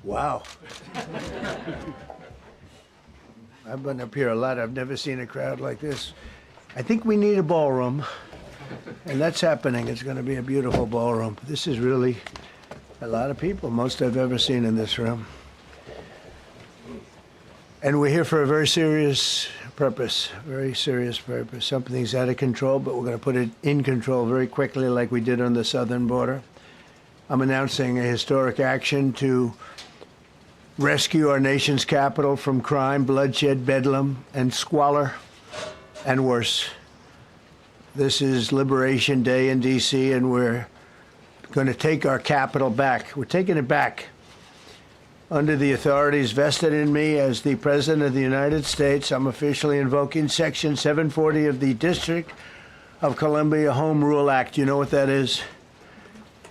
Wow. I've been up here a lot. I've never seen a crowd like this. I think we need a ballroom, and that's happening. It's going to be a beautiful ballroom. This is really a lot of people, most I've ever seen in this room. And we're here for a very serious purpose, very serious purpose. Something's out of control, but we're going to put it in control very quickly like we did on the southern border. I'm announcing a historic action to rescue our nation's capital from crime, bloodshed, bedlam, and squalor, and worse. This is Liberation Day in D.C., and we're going to take our capital back. We're taking it back under the authorities vested in me as the President of the United States. I'm officially invoking Section 740 of the District of Columbia Home Rule Act. You know what that is?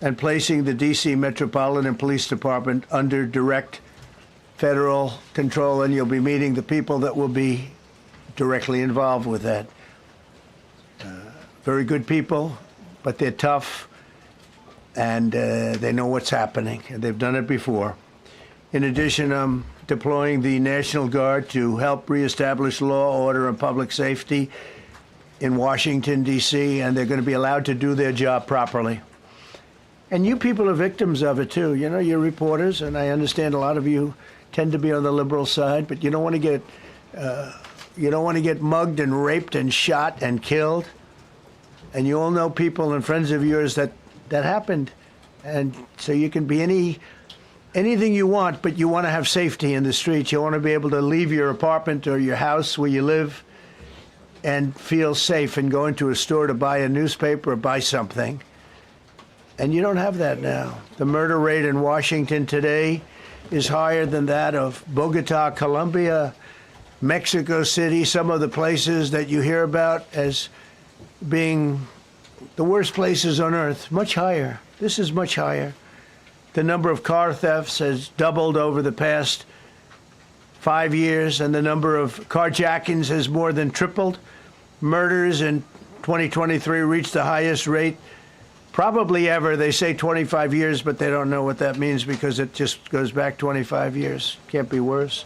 And placing the D.C. Metropolitan Police Department under direct federal control, and you'll be meeting the people that will be directly involved with that. Very good people, but they're tough, and they know what's happening, and they've done it before. In addition, I'm deploying the National Guard to help reestablish law, order, and public safety in Washington, D.C., and they're going to be allowed to do their job properly. And you people are victims of it, too. You know, you're reporters, and I understand a lot of you tend to be on the liberal side, but you don't want to get mugged and raped and shot and killed. And you all know people and friends of yours that happened. And so you can be anything you want, but you want to have safety in the streets. You want to be able to leave your apartment or your house where you live and feel safe and go into a store to buy a newspaper or buy something. And you don't have that now. The murder rate in Washington today is higher than that of Bogota, Colombia, Mexico City, some of the places that you hear about as being the worst places on earth, much higher. This is much higher. The number of car thefts has doubled over the past 5 years, and the number of carjackings has more than tripled. Murders in 2023 reached the highest rate probably ever. They say 25 years, but they don't know what that means because it just goes back 25 years. Can't be worse.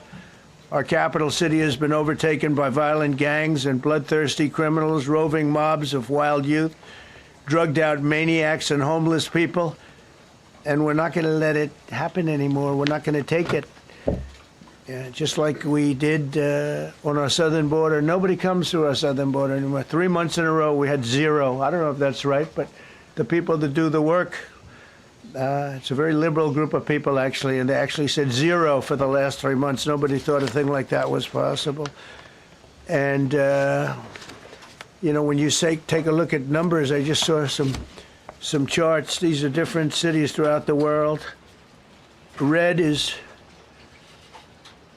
Our capital city has been overtaken by violent gangs and bloodthirsty criminals, roving mobs of wild youth, drugged-out maniacs and homeless people. And we're not going to let it happen anymore. We're not going to take it. Just like we did on our southern border. Nobody comes through our southern border anymore. 3 months in a row, we had zero. I don't know if that's right, but the people that do the work, it's a very liberal group of people, actually, and they actually said zero for the last 3 months. Nobody thought a thing like that was possible. And, you know, when you say take a look at numbers, I just saw some charts. These are different cities throughout the world. Red is,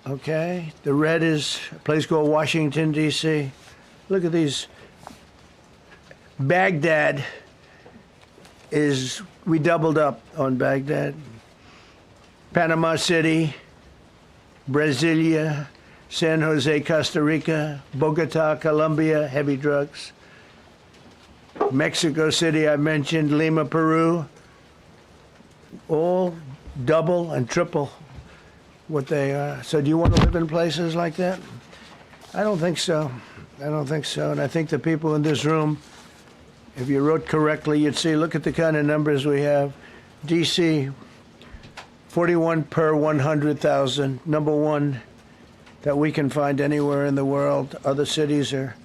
okay, the red is a place called Washington, D.C. Look at these. Baghdad we doubled up on Baghdad. Panama City, Brasilia, San Jose, Costa Rica, Bogota, Colombia, heavy drugs. Mexico City, I mentioned, Lima, Peru, all double and triple what they are. So do you want to live in places like that? I don't think so. I don't think so. And I think the people in this room, if you wrote correctly, you'd see, look at the kind of numbers we have. D.C., 41 per 100,000, number one that we can find anywhere in the world. Other cities are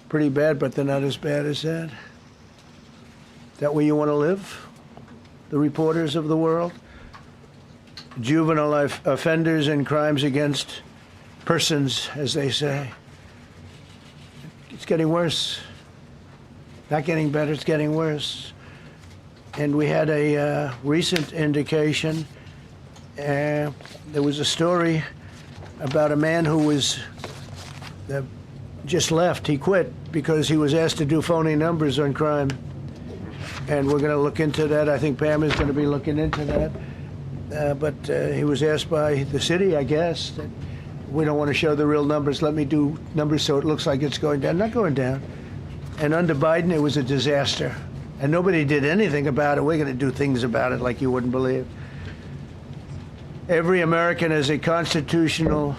pretty bad, but they're not as bad as that. Is that where you want to live? The reporters of the world? Juvenile offenders and crimes against persons, as they say. It's getting worse. Not getting better, it's getting worse. And we had a recent indication. There was a story about a man who was just left. He quit because he was asked to do phony numbers on crime. And we're going to look into that. I think Pam is going to be looking into that. But he was asked by the city, I guess, that we don't want to show the real numbers. Let me do numbers so it looks like it's going down. Not going down. And under Biden, it was a disaster. And nobody did anything about it. We're going to do things about it like you wouldn't believe. Every American has a constitutional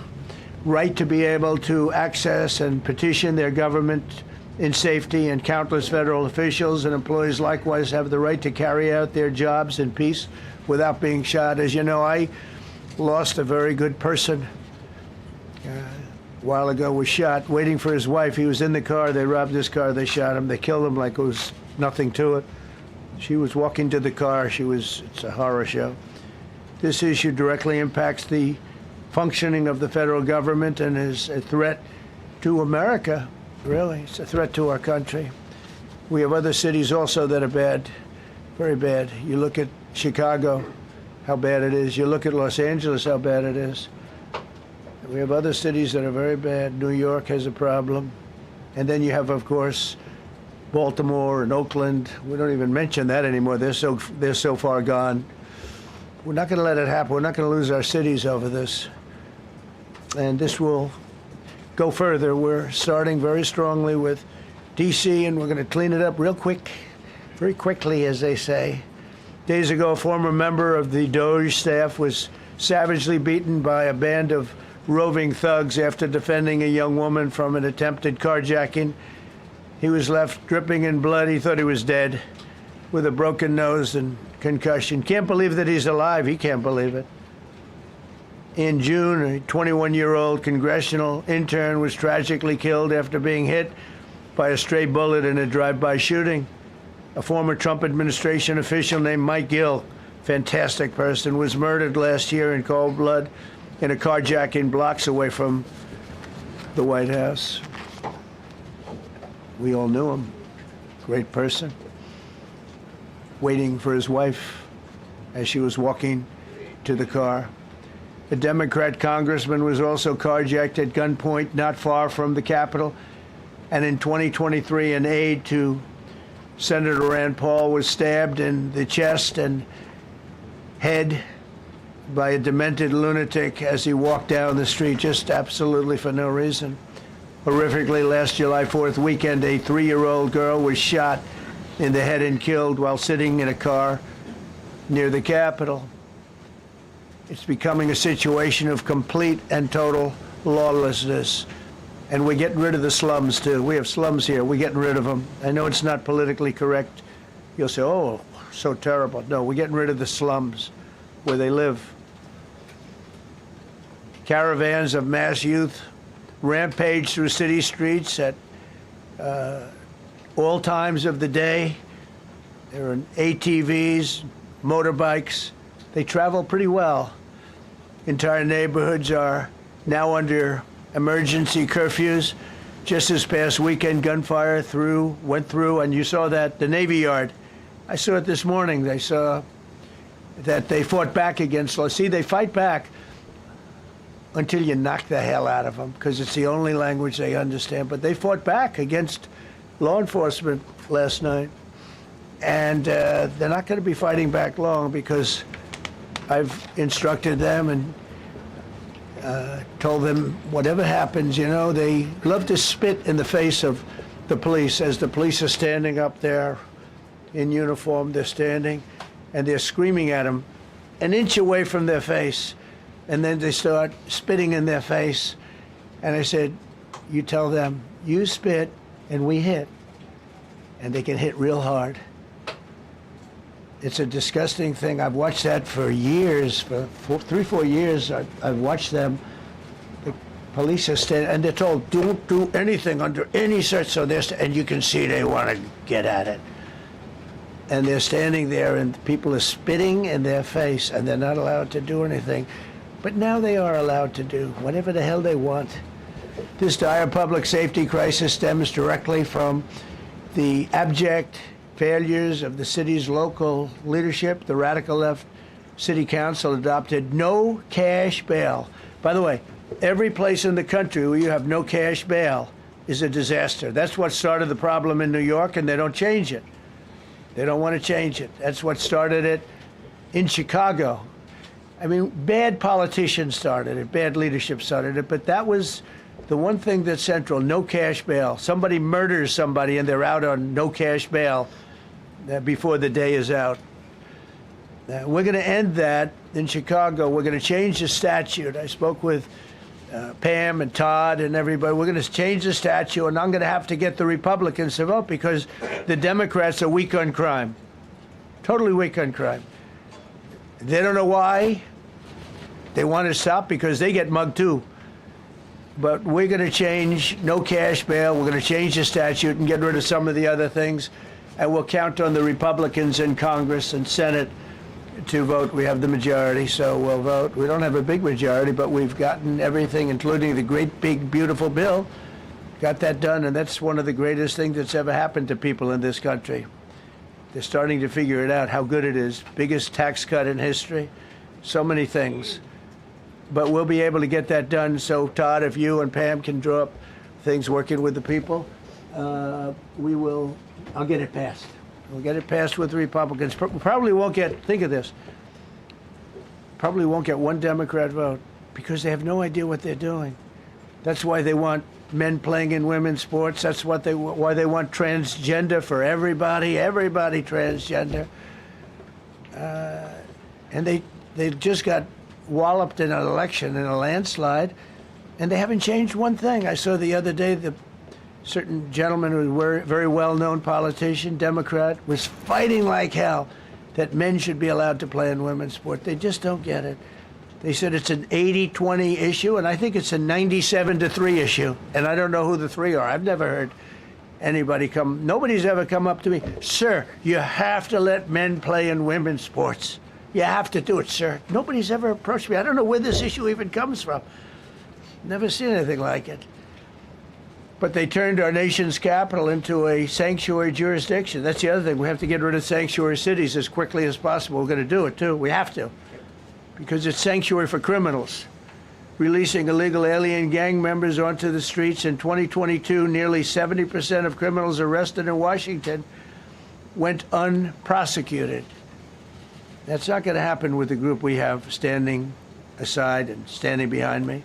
right to be able to access and petition their government in safety, and countless federal officials and employees likewise have the right to carry out their jobs in peace without being shot. As you know, I lost a very good person a while ago, was shot waiting for his wife. He was in the car. They robbed his car. They shot him. They killed him like it was nothing to it. She was walking to the car. It's a horror show. This issue directly impacts the functioning of the federal government and is a threat to America, really. It's a threat to our country. We have other cities also that are bad, very bad. You look at Chicago, how bad it is. You look at Los Angeles, how bad it is. We have other cities that are very bad. New York has a problem. And then you have, of course, Baltimore and Oakland. We don't even mention that anymore. They're so far gone. We're not going to let it happen. We're not going to lose our cities over this. And this will go further. We're starting very strongly with D.C., and we're going to clean it up real quick, very quickly, as they say. Days ago, a former member of the DOJ staff was savagely beaten by a band of roving thugs after defending a young woman from an attempted carjacking. He was left dripping in blood. He thought he was dead, with a broken nose and concussion. Can't believe that he's alive. He can't believe it. In June, a 21-year-old congressional intern was tragically killed after being hit by a stray bullet in a drive-by shooting. A former Trump administration official named Mike Gill, fantastic person, was murdered last year in cold blood in a carjacking blocks away from the White House. We all knew him. Great person. Waiting for his wife as she was walking to the car. A Democrat congressman was also carjacked at gunpoint not far from the Capitol. And in 2023, an aide to Senator Rand Paul was stabbed in the chest and head by a demented lunatic as he walked down the street, just absolutely for no reason. Horrifically, last July 4th weekend, a 3-year-old girl was shot in the head and killed while sitting in a car near the Capitol. It's becoming a situation of complete and total lawlessness. And we're getting rid of the slums, too. We have slums here. We're getting rid of them. I know it's not politically correct. You'll say, oh, so terrible. No, we're getting rid of the slums where they live. Caravans of mass youth rampage through city streets at all times of the day. There are ATVs, motorbikes. They travel pretty well. Entire neighborhoods are now under emergency curfews. Just this past weekend, gunfire went through, and you saw that, the Navy Yard. I saw it this morning. They saw that they fought back against law. See, they fight back until you knock the hell out of them, because it's the only language they understand. But they fought back against law enforcement last night. And they're not going to be fighting back long, because I've instructed them and told them whatever happens, you know, they love to spit in the face of the police. As the police are standing up there in uniform, they're standing and they're screaming at them an inch away from their face. And then they start spitting in their face. And I said, you tell them, you spit and we hit. And they can hit real hard. It's a disgusting thing. I've watched that for years, for 3-4 years. I've watched them. The police are standing, and they're told, don't do anything under any search. So and you can see they want to get at it. And they're standing there, and people are spitting in their face, and they're not allowed to do anything. But now they are allowed to do whatever the hell they want. This dire public safety crisis stems directly from the abject failures of the city's local leadership. The radical left city council adopted no cash bail. By the way, every place in the country where you have no cash bail is a disaster. That's what started the problem in New York, and they don't change it. They don't want to change it. That's what started it in Chicago. I mean, bad politicians started it, bad leadership started it, but that was the one thing that's central, no cash bail. Somebody murders somebody and they're out on no cash bail before the day is out. We're going to end that in Chicago. We're going to change the statute. I spoke with Pam and Todd and everybody. We're going to change the statute, and I'm going to have to get the Republicans to vote because the Democrats are weak on crime. Totally weak on crime. They don't know why. They want to stop because they get mugged too. But we're going to change no cash bail. We're going to change the statute and get rid of some of the other things. And we'll count on the Republicans in Congress and Senate to vote. We have the majority, so we'll vote. We don't have a big majority, but we've gotten everything, including the great, big, beautiful bill. Got that done, and that's one of the greatest things that's ever happened to people in this country. They're starting to figure it out, how good it is. Biggest tax cut in history. So many things. But we'll be able to get that done. So, Todd, if you and Pam can draw up things working with the people, we will. I'll get it passed. We'll get it passed with the Republicans. Probably won't get, think of this, probably won't get one Democrat vote because they have no idea what they're doing. That's why they want men playing in women's sports. That's why they want transgender for everybody transgender. And they just got walloped in an election, in a landslide, and they haven't changed one thing. I saw the other day the certain gentleman who was a very well-known politician, Democrat, was fighting like hell that men should be allowed to play in women's sport. They just don't get it. They said it's an 80-20 issue, and I think it's a 97-3 issue. And I don't know who the three are. I've never heard anybody come. Nobody's ever come up to me, sir, you have to let men play in women's sports. You have to do it, sir. Nobody's ever approached me. I don't know where this issue even comes from. Never seen anything like it. But they turned our nation's capital into a sanctuary jurisdiction. That's the other thing. We have to get rid of sanctuary cities as quickly as possible. We're going to do it, too. We have to. Because it's sanctuary for criminals. Releasing illegal alien gang members onto the streets in 2022, nearly 70% of criminals arrested in Washington went unprosecuted. That's not going to happen with the group we have standing aside and standing behind me.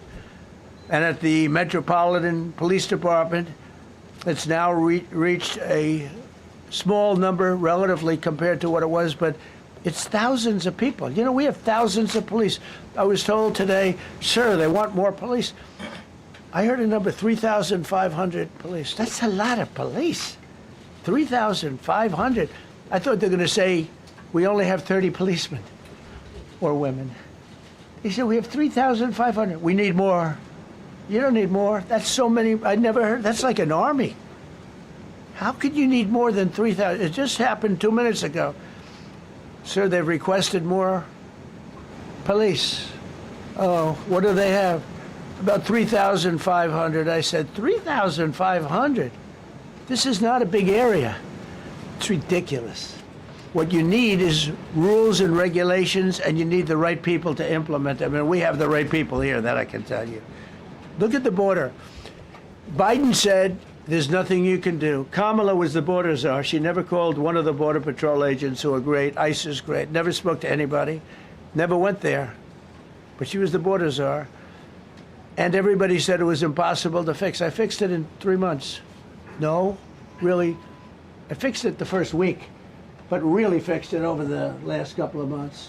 And at the Metropolitan Police Department, it's now reached a small number relatively compared to what it was, but it's thousands of people. You know, we have thousands of police. I was told today, sir, they want more police. I heard a number, 3,500 police. That's a lot of police. 3,500. I thought they were going to say, we only have 30 policemen or women. He said, we have 3,500. We need more. You don't need more. That's so many. I never heard. That's like an army. How could you need more than 3,000? It just happened 2 minutes ago. Sir, they've requested more police. Oh, what do they have? About 3,500. I said, 3,500? This is not a big area. It's ridiculous. What you need is rules and regulations, and you need the right people to implement them. And we have the right people here, that I can tell you. Look at the border. Biden said there's nothing you can do. Kamala was the border czar. She never called one of the Border Patrol agents who are great. ICE is great. Never spoke to anybody. Never went there. But she was the border czar. And everybody said it was impossible to fix. I fixed it in 3 months. No, really. I fixed it the first week, but really fixed it over the last couple of months.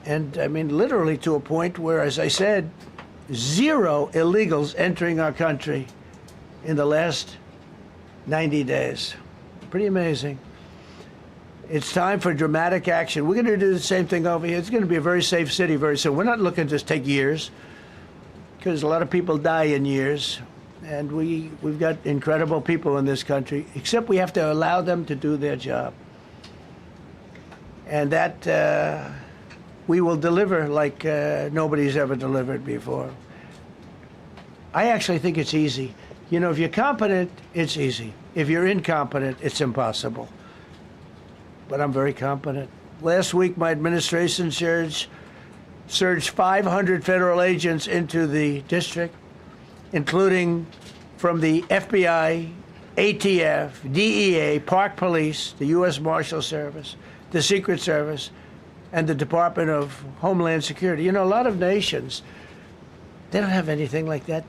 And I mean, literally to a point where, as I said, 0 illegals entering our country in the last 90 days. Pretty amazing. It's time for dramatic action. We're going to do the same thing over here. It's going to be a very safe city very soon. We're not looking to take years, because a lot of people die in years. And we've got incredible people in this country, except we have to allow them to do their job. And that we will deliver like nobody's ever delivered before. I actually think it's easy. You know, if you're competent, it's easy. If you're incompetent, it's impossible. But I'm very competent. Last week, my administration surged 500 federal agents into the district, including from the FBI, ATF, DEA, Park Police, the U.S. Marshal Service, the Secret Service, and the Department of Homeland Security. You know, a lot of nations, they don't have anything like that.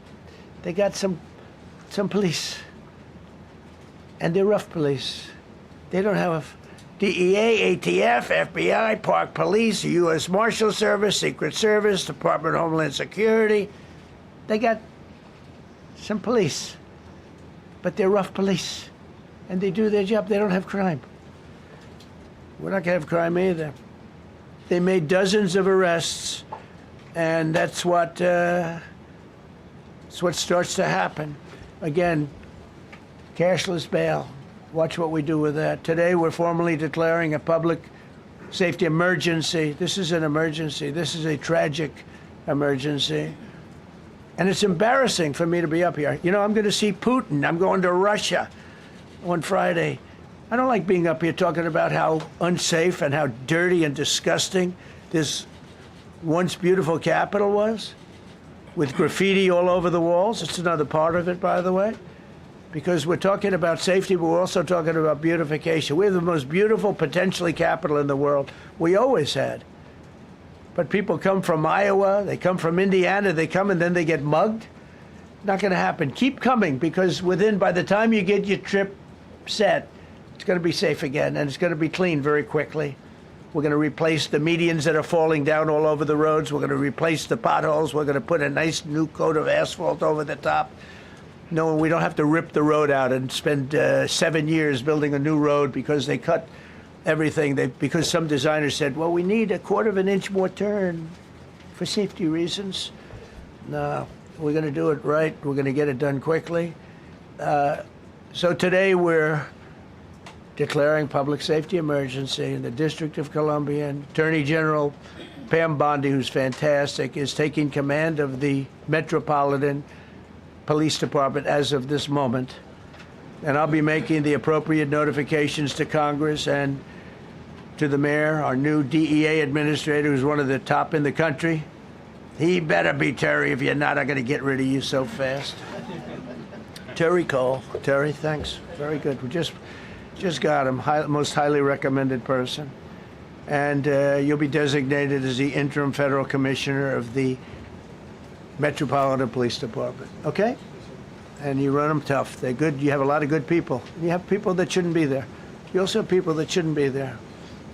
They got some police, and they're rough police. They don't have DEA, ATF, FBI, Park Police, U.S. Marshal Service, Secret Service, Department of Homeland Security. They got some police, but they're rough police, and they do their job. They don't have crime. We're not going to have crime either. They made dozens of arrests, and that's what starts to happen. Again, cashless bail. Watch what we do with that. Today, we're formally declaring a public safety emergency. This is an emergency. This is a tragic emergency. And it's embarrassing for me to be up here. You know, I'm going to see Putin. I'm going to Russia on Friday. I don't like being up here talking about how unsafe and how dirty and disgusting this once beautiful capital was, with graffiti all over the walls. It's another part of it, by the way, because we're talking about safety, but we're also talking about beautification. We have the most beautiful, potentially, capital in the world. We always had. But people come from Iowa, they come from Indiana, they come and then they get mugged. Not going to happen. Keep coming, because by the time you get your trip set, it's going to be safe again, and it's going to be clean very quickly. We're going to replace the medians that are falling down all over the roads. We're going to replace the potholes. We're going to put a nice new coat of asphalt over the top. No, we don't have to rip the road out and spend 7 years building a new road because they cut everything. Because some designers said, well, we need a 1/4 of an inch more turn for safety reasons. No, we're going to do it right. We're going to get it done quickly. So today we're declaring public safety emergency in the District of Columbia. And Attorney General Pam Bondi, who's fantastic, is taking command of the Metropolitan Police Department as of this moment. And I'll be making the appropriate notifications to Congress and to the mayor, our new DEA administrator, who's one of the top in the country. He better be Terry. If you're not, I'm going to get rid of you so fast. Terry Cole. Terry, thanks. Very good. We just got him, most highly recommended person. And you'll be designated as the interim federal commissioner of the Metropolitan Police Department. Okay? And you run them tough. They're good. You have a lot of good people. You have people that shouldn't be there. You also have people that shouldn't be there.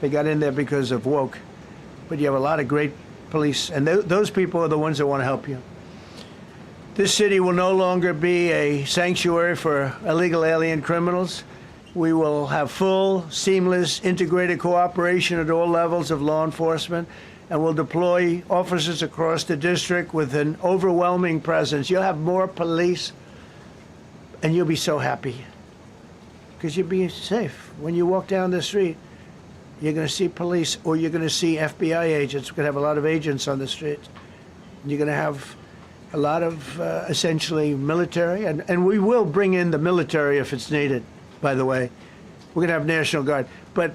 They got in there because of woke. But you have a lot of great police, and those people are the ones that want to help you. This city will no longer be a sanctuary for illegal alien criminals. We will have full, seamless, integrated cooperation at all levels of law enforcement, and we'll deploy officers across the district with an overwhelming presence. You'll have more police, and you'll be so happy because you'll be safe. When you walk down the street, you're going to see police, or you're going to see FBI agents. We're going to have a lot of agents on the street. You're going to have a lot of essentially military, and we will bring in the military if it's needed. By the way, we're going to have National Guard, but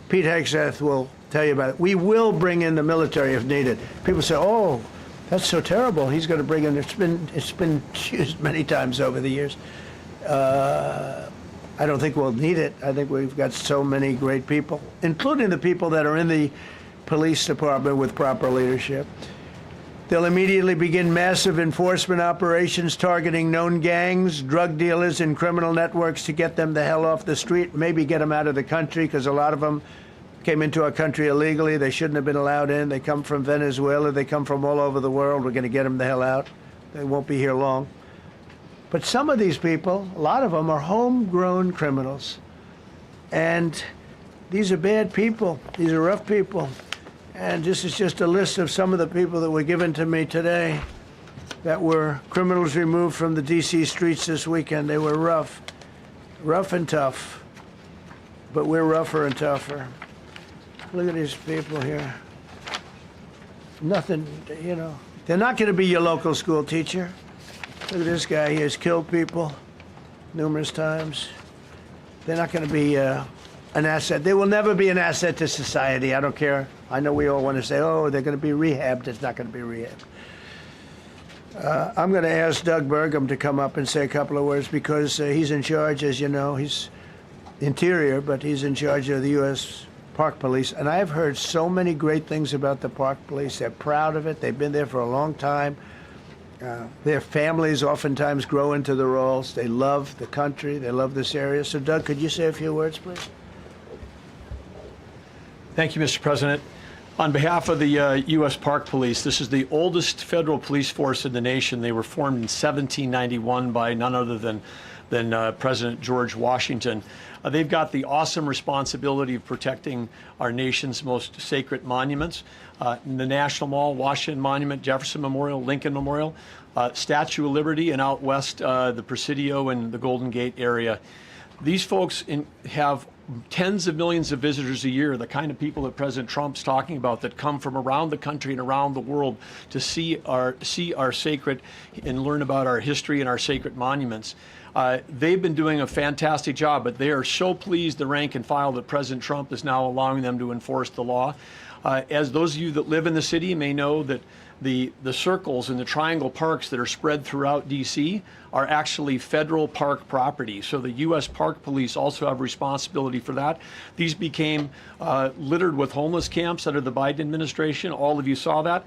Pete Hegseth will tell you about it. We will bring in the military if needed. People say, "Oh, that's so terrible. He's going to bring in." It's been used many times over the years. I don't think we'll need it. I think we've got so many great people, including the people that are in the police department with proper leadership. They'll immediately begin massive enforcement operations targeting known gangs, drug dealers, and criminal networks to get them the hell off the street, maybe get them out of the country, because a lot of them came into our country illegally. They shouldn't have been allowed in. They come from Venezuela. They come from all over the world. We're going to get them the hell out. They won't be here long. But some of these people, a lot of them, are homegrown criminals. And these are bad people. These are rough people. And this is just a list of some of the people that were given to me today that were criminals removed from the D.C. streets this weekend. They were rough and tough. But we're rougher and tougher. Look at these people here. Nothing, you know. They're not going to be your local school teacher. Look at this guy. He has killed people numerous times. They're not going to be an asset. They will never be an asset to society. I don't care. I know we all want to say, oh, they're going to be rehabbed. It's not going to be rehabbed. I'm going to ask Doug Burgum to come up and say a couple of words because he's in charge, as you know. He's Interior, but he's in charge of the U.S. Park Police. And I've heard so many great things about the Park Police. They're proud of it. They've been there for a long time. Their families oftentimes grow into the roles. They love the country. They love this area. So, Doug, could you say a few words, please? Thank you, Mr. President. On behalf of the U.S. Park Police, this is the oldest federal police force in the nation. They were formed in 1791 by none other than President George Washington. They've got the awesome responsibility of protecting our nation's most sacred monuments. The National Mall, Washington Monument, Jefferson Memorial, Lincoln Memorial, Statue of Liberty, and out west, the Presidio and the Golden Gate area. These folks have tens of millions of visitors a year, the kind of people that President Trump's talking about that come from around the country and around the world to see our sacred and learn about our history and our sacred monuments. They've been doing a fantastic job, but they are so pleased, the rank and file, that President Trump is now allowing them to enforce the law. As those of you that live in the city may know, that the circles and the triangle parks that are spread throughout D.C. are actually federal park property. So the U.S. Park Police also have responsibility for that. These became littered with homeless camps under the Biden administration. All of you saw that.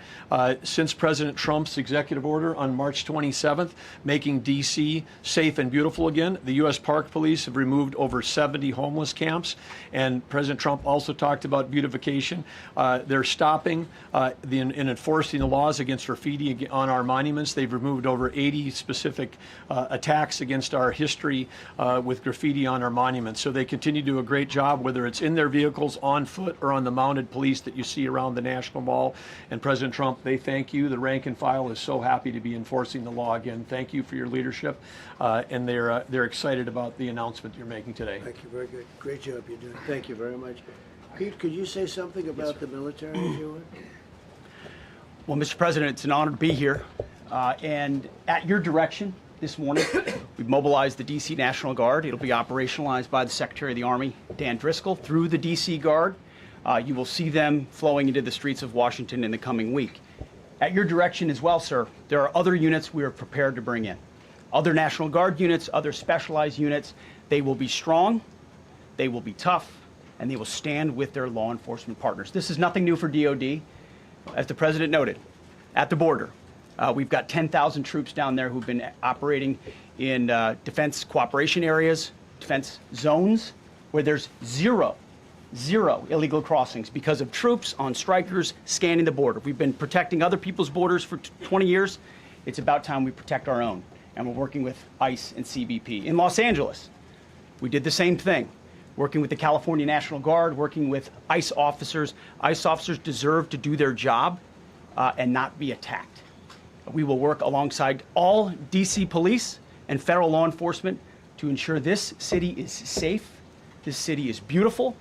Since President Trump's executive order on March 27th, making D.C. safe and beautiful again, the U.S. Park Police have removed over 70 homeless camps. And President Trump also talked about beautification. They're stopping and enforcing the laws against graffiti on our monuments. They've removed over 80 specific attacks against our history with graffiti on our monuments. So they continue to do a great job, whether it's in their vehicles, on foot, or on the mounted police that you see around the National Mall. And President Trump, they thank you. The rank and file is so happy to be enforcing the law again. Thank you for your leadership, and they're excited about the announcement you're making today. Thank you. Very good. Great job you're doing. Thank you very much. Pete, could you say something about the military, if you would? Well, Mr. President, it's an honor to be here. And at your direction this morning, we've mobilized the D.C. National Guard. It'll be operationalized by the Secretary of the Army, Dan Driscoll, through the D.C. Guard. You will see them flowing into the streets of Washington in the coming week. At your direction as well, sir, there are other units we are prepared to bring in. Other National Guard units, other specialized units. They will be strong, they will be tough, and they will stand with their law enforcement partners. This is nothing new for DOD. As the President noted, at the border, we've got 10,000 troops down there who've been operating in defense cooperation areas, defense zones, where there's zero illegal crossings because of troops on strikers scanning the border. We've been protecting other people's borders for 20 years. It's about time we protect our own, and we're working with ICE and CBP. In Los Angeles, we did the same thing, working with the California National Guard, working with ICE officers. ICE officers deserve to do their job and not be attacked. We will work alongside all D.C. police and federal law enforcement to ensure this city is safe, this city is beautiful.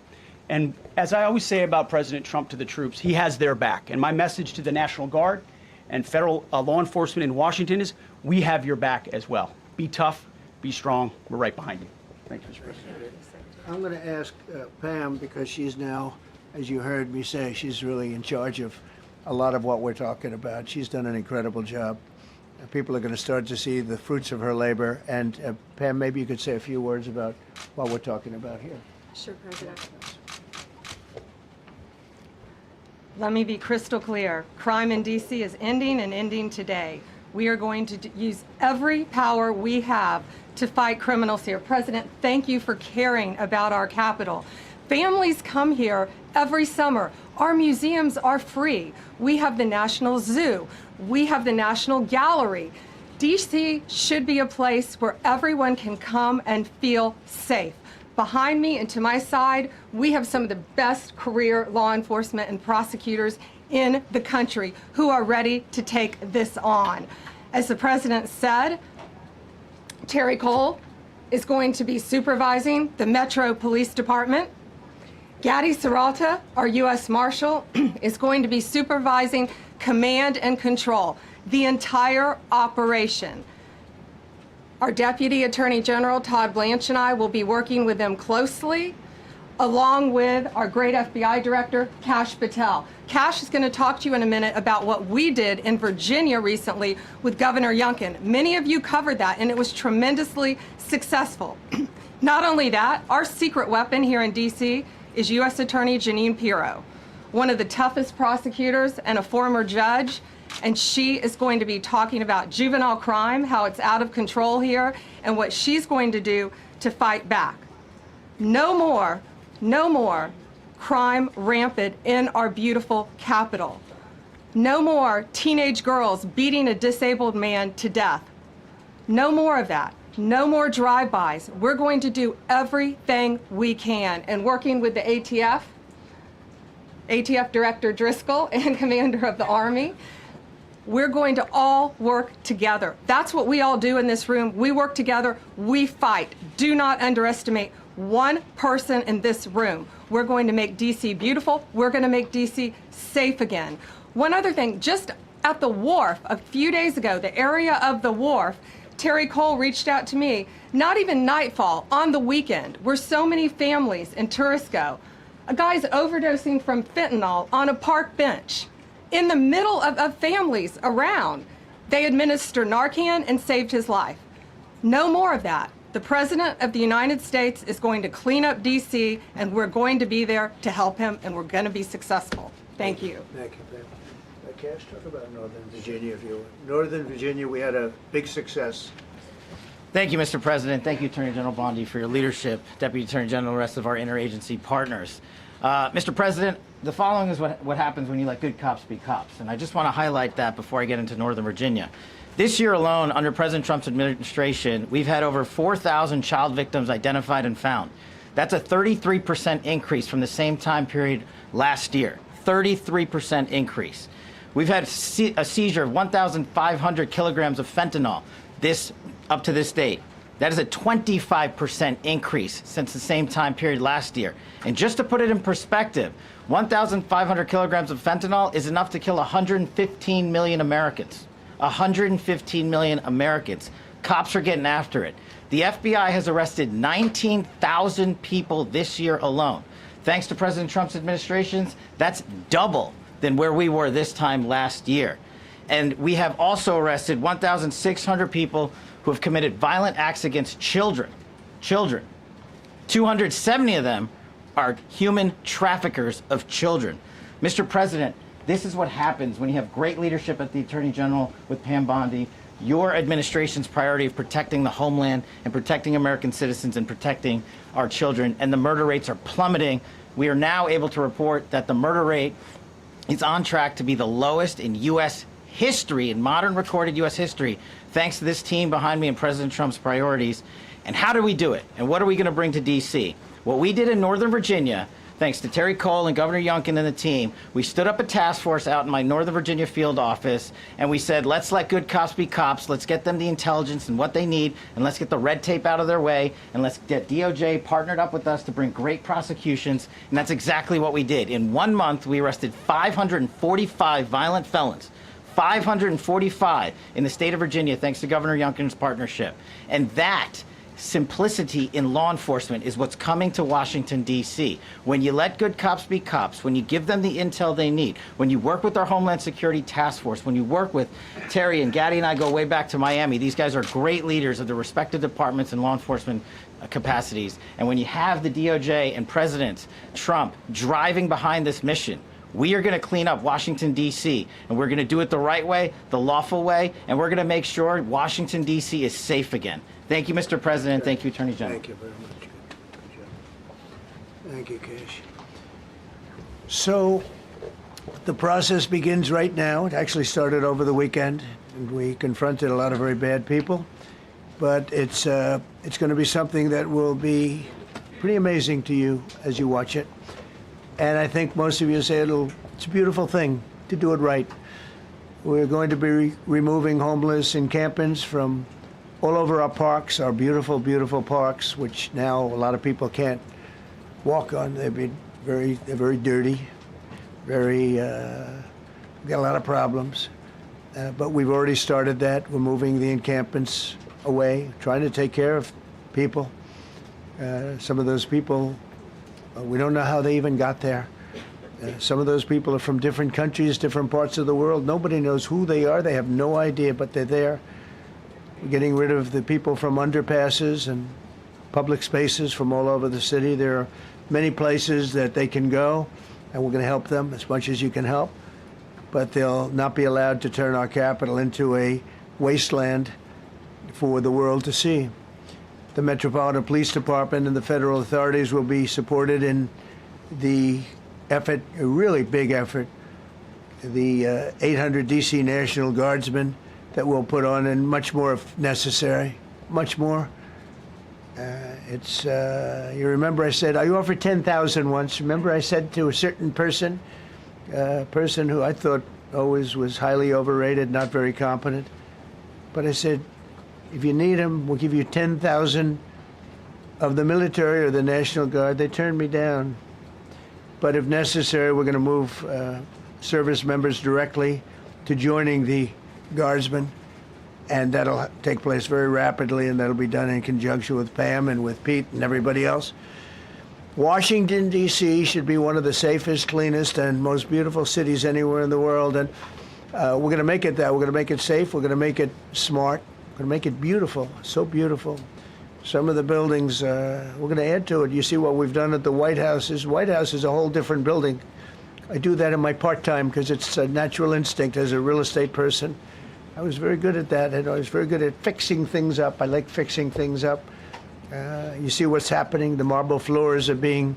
And as I always say about President Trump to the troops, he has their back. And my message to the National Guard and federal law enforcement in Washington is, we have your back as well. Be tough, be strong, we're right behind you. Thank you, Mr. President. I'm going to ask Pam, because she's now, as you heard me say, she's really in charge of a lot of what we're talking about. She's done an incredible job. People are going to start to see the fruits of her labor. And Pam, maybe you could say a few words about what we're talking about here. Sure, President. Let me be crystal clear. Crime in D.C. is ending, and ending today. We are going to use every power we have to fight criminals here. President, thank you for caring about our capital. Families come here every summer. Our museums are free. We have the National Zoo. We have the National Gallery. D.C. should be a place where everyone can come and feel safe. Behind me and to my side, we have some of the best career law enforcement and prosecutors in the country who are ready to take this on. As the President said, Terry Cole is going to be supervising the Metro Police Department. Gaddy Serralta, our U.S. Marshal, is going to be supervising command and control, the entire operation. Our Deputy Attorney General, Todd Blanche, and I will be working with them closely, along with our great FBI Director, Kash Patel. Kash is going to talk to you in a minute about what we did in Virginia recently with Governor Youngkin. Many of you covered that, and it was tremendously successful. Not only that, our secret weapon here in D.C. is U.S. Attorney Jeanine Pirro, one of the toughest prosecutors and a former judge, and she is going to be talking about juvenile crime, how it's out of control here, and what she's going to do to fight back. No more crime rampant in our beautiful capital. No more teenage girls beating a disabled man to death. No more of that. No more drive-bys. We're going to do everything we can. And working with the ATF Director Driscoll and Commander of the Army, we're going to all work together. That's what we all do in this room. We work together, we fight. Do not underestimate one person in this room. We're going to make DC beautiful. We're going to make DC safe again. One other thing, just at the wharf a few days ago, the area of the wharf, Terry Cole reached out to me, not even nightfall, on the weekend, where so many families and tourists go. A guy's overdosing from fentanyl on a park bench in the middle of families around. They administered Narcan and saved his life. No more of that. The President of the United States is going to clean up DC, and we're going to be there to help him, and we're going to be successful. Thank you. Thank you, Ben. Cash, talk about Northern Virginia. If you were. Northern Virginia, we had a big success. Thank you, Mr. President. Thank you, Attorney General Bondi, for your leadership, Deputy Attorney General, and the rest of our interagency partners. Mr. President, the following is what happens when you let good cops be cops, and I just want to highlight that before I get into Northern Virginia. This year alone, under President Trump's administration, we've had over 4,000 child victims identified and found. That's a 33% increase from the same time period last year. 33% increase. We've had a seizure of 1,500 kilograms of fentanyl up to this date. That is a 25% increase since the same time period last year. And just to put it in perspective, 1,500 kilograms of fentanyl is enough to kill 115 million Americans. 115 million Americans. Cops are getting after it. The FBI has arrested 19,000 people this year alone. Thanks to President Trump's administrations, that's double than where we were this time last year. And we have also arrested 1,600 people who have committed violent acts against children. 270 of them are human traffickers of children. Mr. President, this is what happens when you have great leadership at the Attorney General with Pam Bondi, your administration's priority of protecting the homeland and protecting American citizens and protecting our children, and the murder rates are plummeting. We are now able to report that the murder rate is on track to be the lowest in U.S. history, in modern recorded U.S. history, thanks to this team behind me and President Trump's priorities. And how do we do it? And what are we going to bring to D.C.? What we did in Northern Virginia, thanks to Terry Cole and Governor Youngkin and the team, we stood up a task force out in my Northern Virginia field office, and we said, let's let good cops be cops, let's get them the intelligence and what they need, and let's get the red tape out of their way, and let's get DOJ partnered up with us to bring great prosecutions, and that's exactly what we did. In 1 month, we arrested 545 violent felons. 545 in the state of Virginia, thanks to Governor Youngkin's partnership. And that simplicity in law enforcement is what's coming to Washington, D.C. When you let good cops be cops, when you give them the intel they need, when you work with our Homeland Security Task Force, when you work with Terry and Gaddy and I go way back to Miami, these guys are great leaders of the respective departments and law enforcement capacities. And when you have the DOJ and President Trump driving behind this mission, we are going to clean up Washington, D.C., and we're going to do it the right way, the lawful way, and we're going to make sure Washington, D.C. is safe again. Thank you, Mr. President. Thank you, Attorney General. Thank you very much. Good job. Thank you, Cash. So the process begins right now. It actually started over the weekend, and we confronted a lot of very bad people. But it's going to be something that will be pretty amazing to you as you watch it. And I think most of you say it's a beautiful thing to do it right. We're going to be removing homeless encampments from all over our parks, our beautiful, beautiful parks, which now a lot of people can't walk on. They're very dirty, we've got a lot of problems. But we've already started that. We're moving the encampments away, trying to take care of people. Some of those people, we don't know how they even got there. Some of those people are from different countries, different parts of the world. Nobody knows who they are. They have no idea, but they're there. We're getting rid of the people from underpasses and public spaces from all over the city. There are many places that they can go, and we're going to help them as much as you can help. But they'll not be allowed to turn our capital into a wasteland for the world to see. The Metropolitan Police Department and the federal authorities will be supported in the effort, a really big effort, the 800 DC National Guardsmen that we'll put on, and much more if necessary, much more. You remember I said, I offered 10,000 once. Remember I said to a certain person, a person who I thought always was highly overrated, not very competent, but I said, if you need them, we'll give you 10,000 of the military or the National Guard. They turned me down. But if necessary, we're going to move service members directly to joining the Guardsmen, and that'll take place very rapidly, and that'll be done in conjunction with Pam and with Pete and everybody else. Washington, D.C. should be one of the safest, cleanest, and most beautiful cities anywhere in the world, and we're going to make it that. We're going to make it safe. We're going to make it smart. We're going to make it beautiful, so beautiful. Some of the buildings, we're going to add to it. You see what we've done at the White House. White House is a whole different building. I do that in my part-time because it's a natural instinct as a real estate person. I was very good at that, and I was very good at fixing things up. I like fixing things up. You see what's happening. The marble floors are being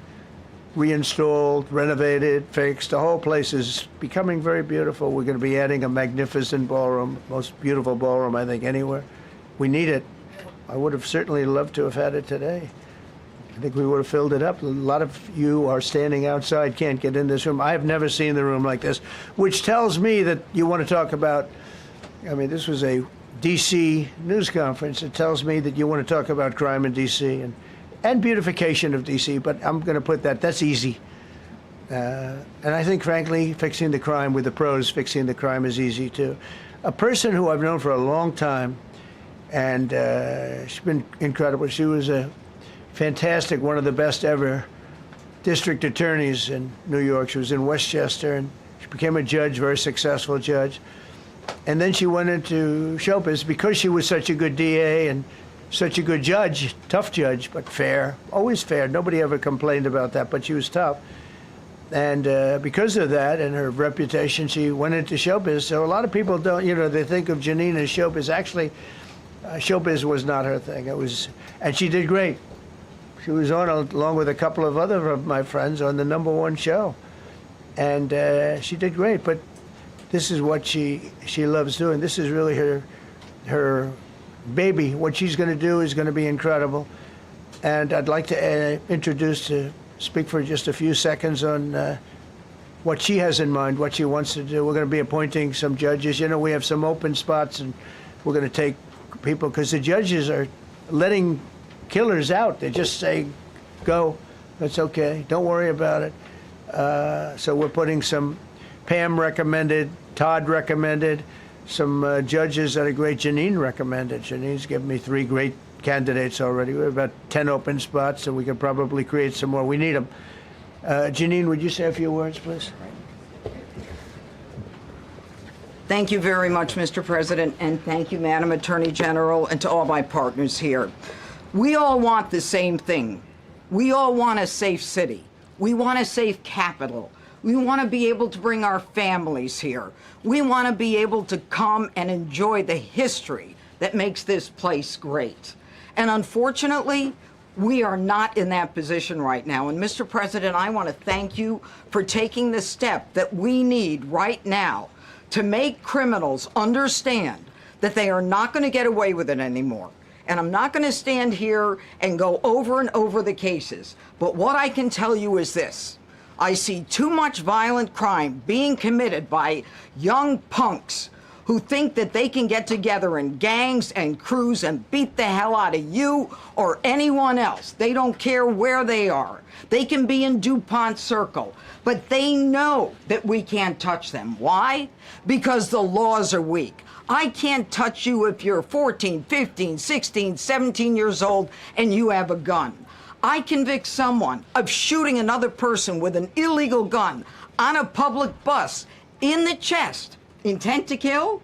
reinstalled, renovated, fixed. The whole place is becoming very beautiful. We're going to be adding a magnificent ballroom, most beautiful ballroom, I think, anywhere. We need it. I would have certainly loved to have had it today. I think we would have filled it up. A lot of you are standing outside, can't get in this room. I have never seen the room like this, which tells me that you want to talk about, I mean, this was a D.C. news conference. It tells me that you want to talk about crime in D.C. and beautification of D.C., but I'm going to put that's easy. And I think, frankly, fixing the crime with the pros, fixing the crime is easy, too. A person who I've known for a long time, and she's been incredible. She was a fantastic, one of the best ever district attorneys in New York. She was in Westchester, and she became a judge, very successful judge. And then she went into showbiz because she was such a good DA and such a good judge, tough judge, but fair, always fair. Nobody ever complained about that, but she was tough. And because of that and her reputation, she went into showbiz. So a lot of people don't, they think of Janine as showbiz. Actually, showbiz was not her thing. And she did great. She was on, along with a couple of other of my friends, on the #1 show. And she did great, but this is what she loves doing. This is really her baby. What she's going to do is going to be incredible. And I'd like to speak for just a few seconds on what she has in mind, what she wants to do. We're going to be appointing some judges. We have some open spots, and we're going to take people, because the judges are letting killers out. They just say, go, that's okay, don't worry about it. So we're putting some, Pam recommended, Todd recommended, some judges that are great. Janine recommended. Janine's given me 3 great candidates already. We have about 10 open spots, and we can probably create some more. We need them. Janine, would you say a few words, please? Thank you very much, Mr. President, and thank you, Madam Attorney General, and to all my partners here. We all want the same thing. We all want a safe city. We want a safe capital. We want to be able to bring our families here. We want to be able to come and enjoy the history that makes this place great. And unfortunately, we are not in that position right now. And Mr. President, I want to thank you for taking the step that we need right now to make criminals understand that they are not going to get away with it anymore. And I'm not going to stand here and go over and over the cases. But what I can tell you is this. I see too much violent crime being committed by young punks who think that they can get together in gangs and crews and beat the hell out of you or anyone else. They don't care where they are. They can be in DuPont Circle, but they know that we can't touch them. Why? Because the laws are weak. I can't touch you if you're 14, 15, 16, 17 years old and you have a gun. I convict someone of shooting another person with an illegal gun on a public bus in the chest, intent to kill.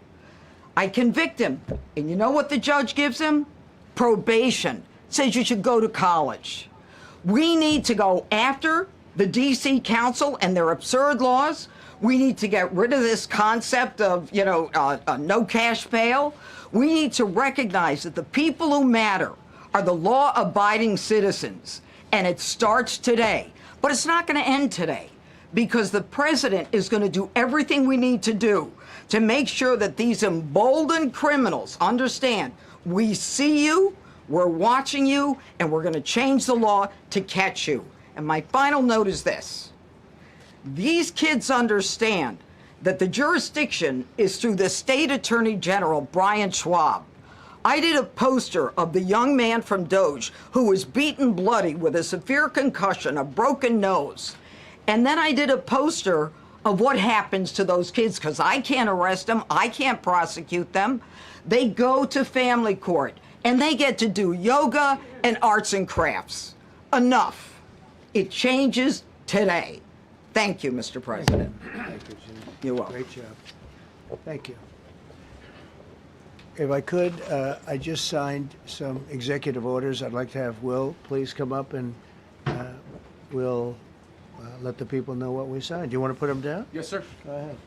I convict him. And you know what the judge gives him? Probation. Says you should go to college. We need to go after the DC Council and their absurd laws. We need to get rid of this concept of, no cash bail. We need to recognize that the people who matter are the law-abiding citizens, and it starts today But it's not going to end today, because the president is going to do everything we need to do to make sure that these emboldened criminals understand we see you, we're watching you, and we're going to change the law to catch you. And my final note is this. These kids understand that the jurisdiction is through the State Attorney General, Brian Schwab. I did a poster of the young man from Doge who was beaten bloody with a severe concussion, a broken nose. And then I did a poster of what happens to those kids, because I can't arrest them, I can't prosecute them. They go to family court, and they get to do yoga and arts and crafts. Enough. It changes today. Thank you, Mr. President. Thank you, Jim. You're welcome. Great job. Thank you. If I could, I just signed some executive orders. I'd like to have Will please come up, and we'll let the people know what we signed. Do you want to put them down? Yes, sir. Go ahead.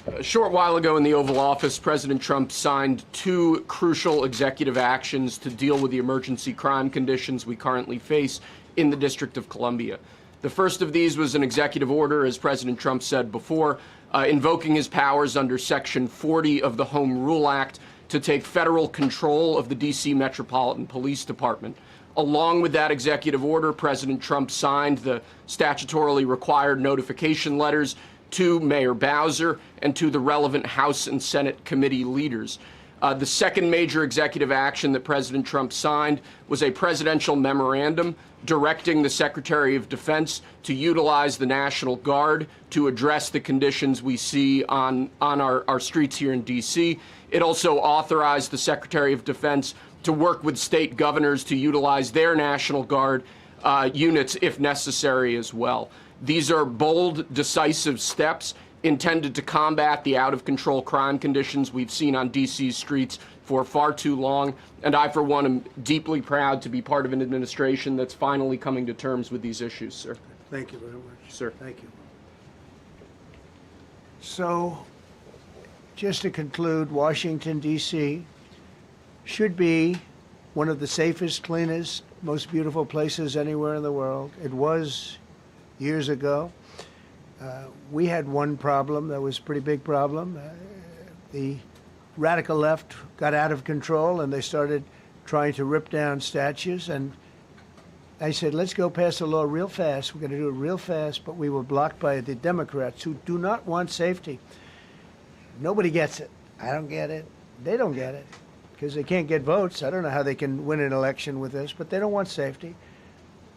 A short while ago in the Oval Office, President Trump signed 2 crucial executive actions to deal with the emergency crime conditions we currently face in the District of Columbia. The first of these was an executive order, as President Trump said before, invoking his powers under Section 40 of the Home Rule Act to take federal control of the D.C. Metropolitan Police Department. Along with that executive order, President Trump signed the statutorily required notification letters to Mayor Bowser and to the relevant House and Senate committee leaders. The second major executive action that President Trump signed was a presidential memorandum directing the Secretary of Defense to utilize the National Guard to address the conditions we see on our streets here in D.C. It also authorized the Secretary of Defense to work with state governors to utilize their National Guard units if necessary as well. These are bold, decisive steps intended to combat the out-of-control crime conditions we've seen on D.C.'s streets for far too long, and I, for one, am deeply proud to be part of an administration that's finally coming to terms with these issues, sir. Thank you very much. Sir. Thank you. So, just to conclude, Washington, D.C. should be one of the safest, cleanest, most beautiful places anywhere in the world. It was years ago. We had one problem that was a pretty big problem. The radical left got out of control, and they started trying to rip down statues. And I said, let's go pass a law real fast. We're going to do it real fast. But we were blocked by the Democrats, who do not want safety. Nobody gets it. I don't get it. They don't get it, because they can't get votes. I don't know how they can win an election with this, but they don't want safety.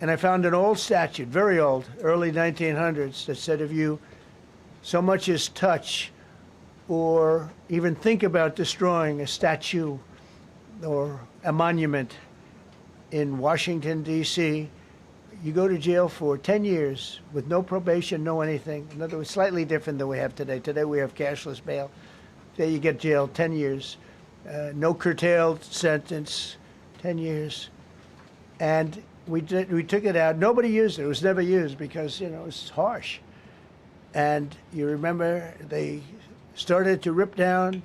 And I found an old statute, very old, early 1900s, that said if you so much as touch or even think about destroying a statue or a monument in Washington, D.C., you go to jail for 10 years with no probation, no anything. In other words, slightly different than we have today. Today we have cashless bail. There you get jailed 10 years. No curtailed sentence, 10 years. And we took it out. Nobody used it. It was never used because, it was harsh. And you remember they started to rip down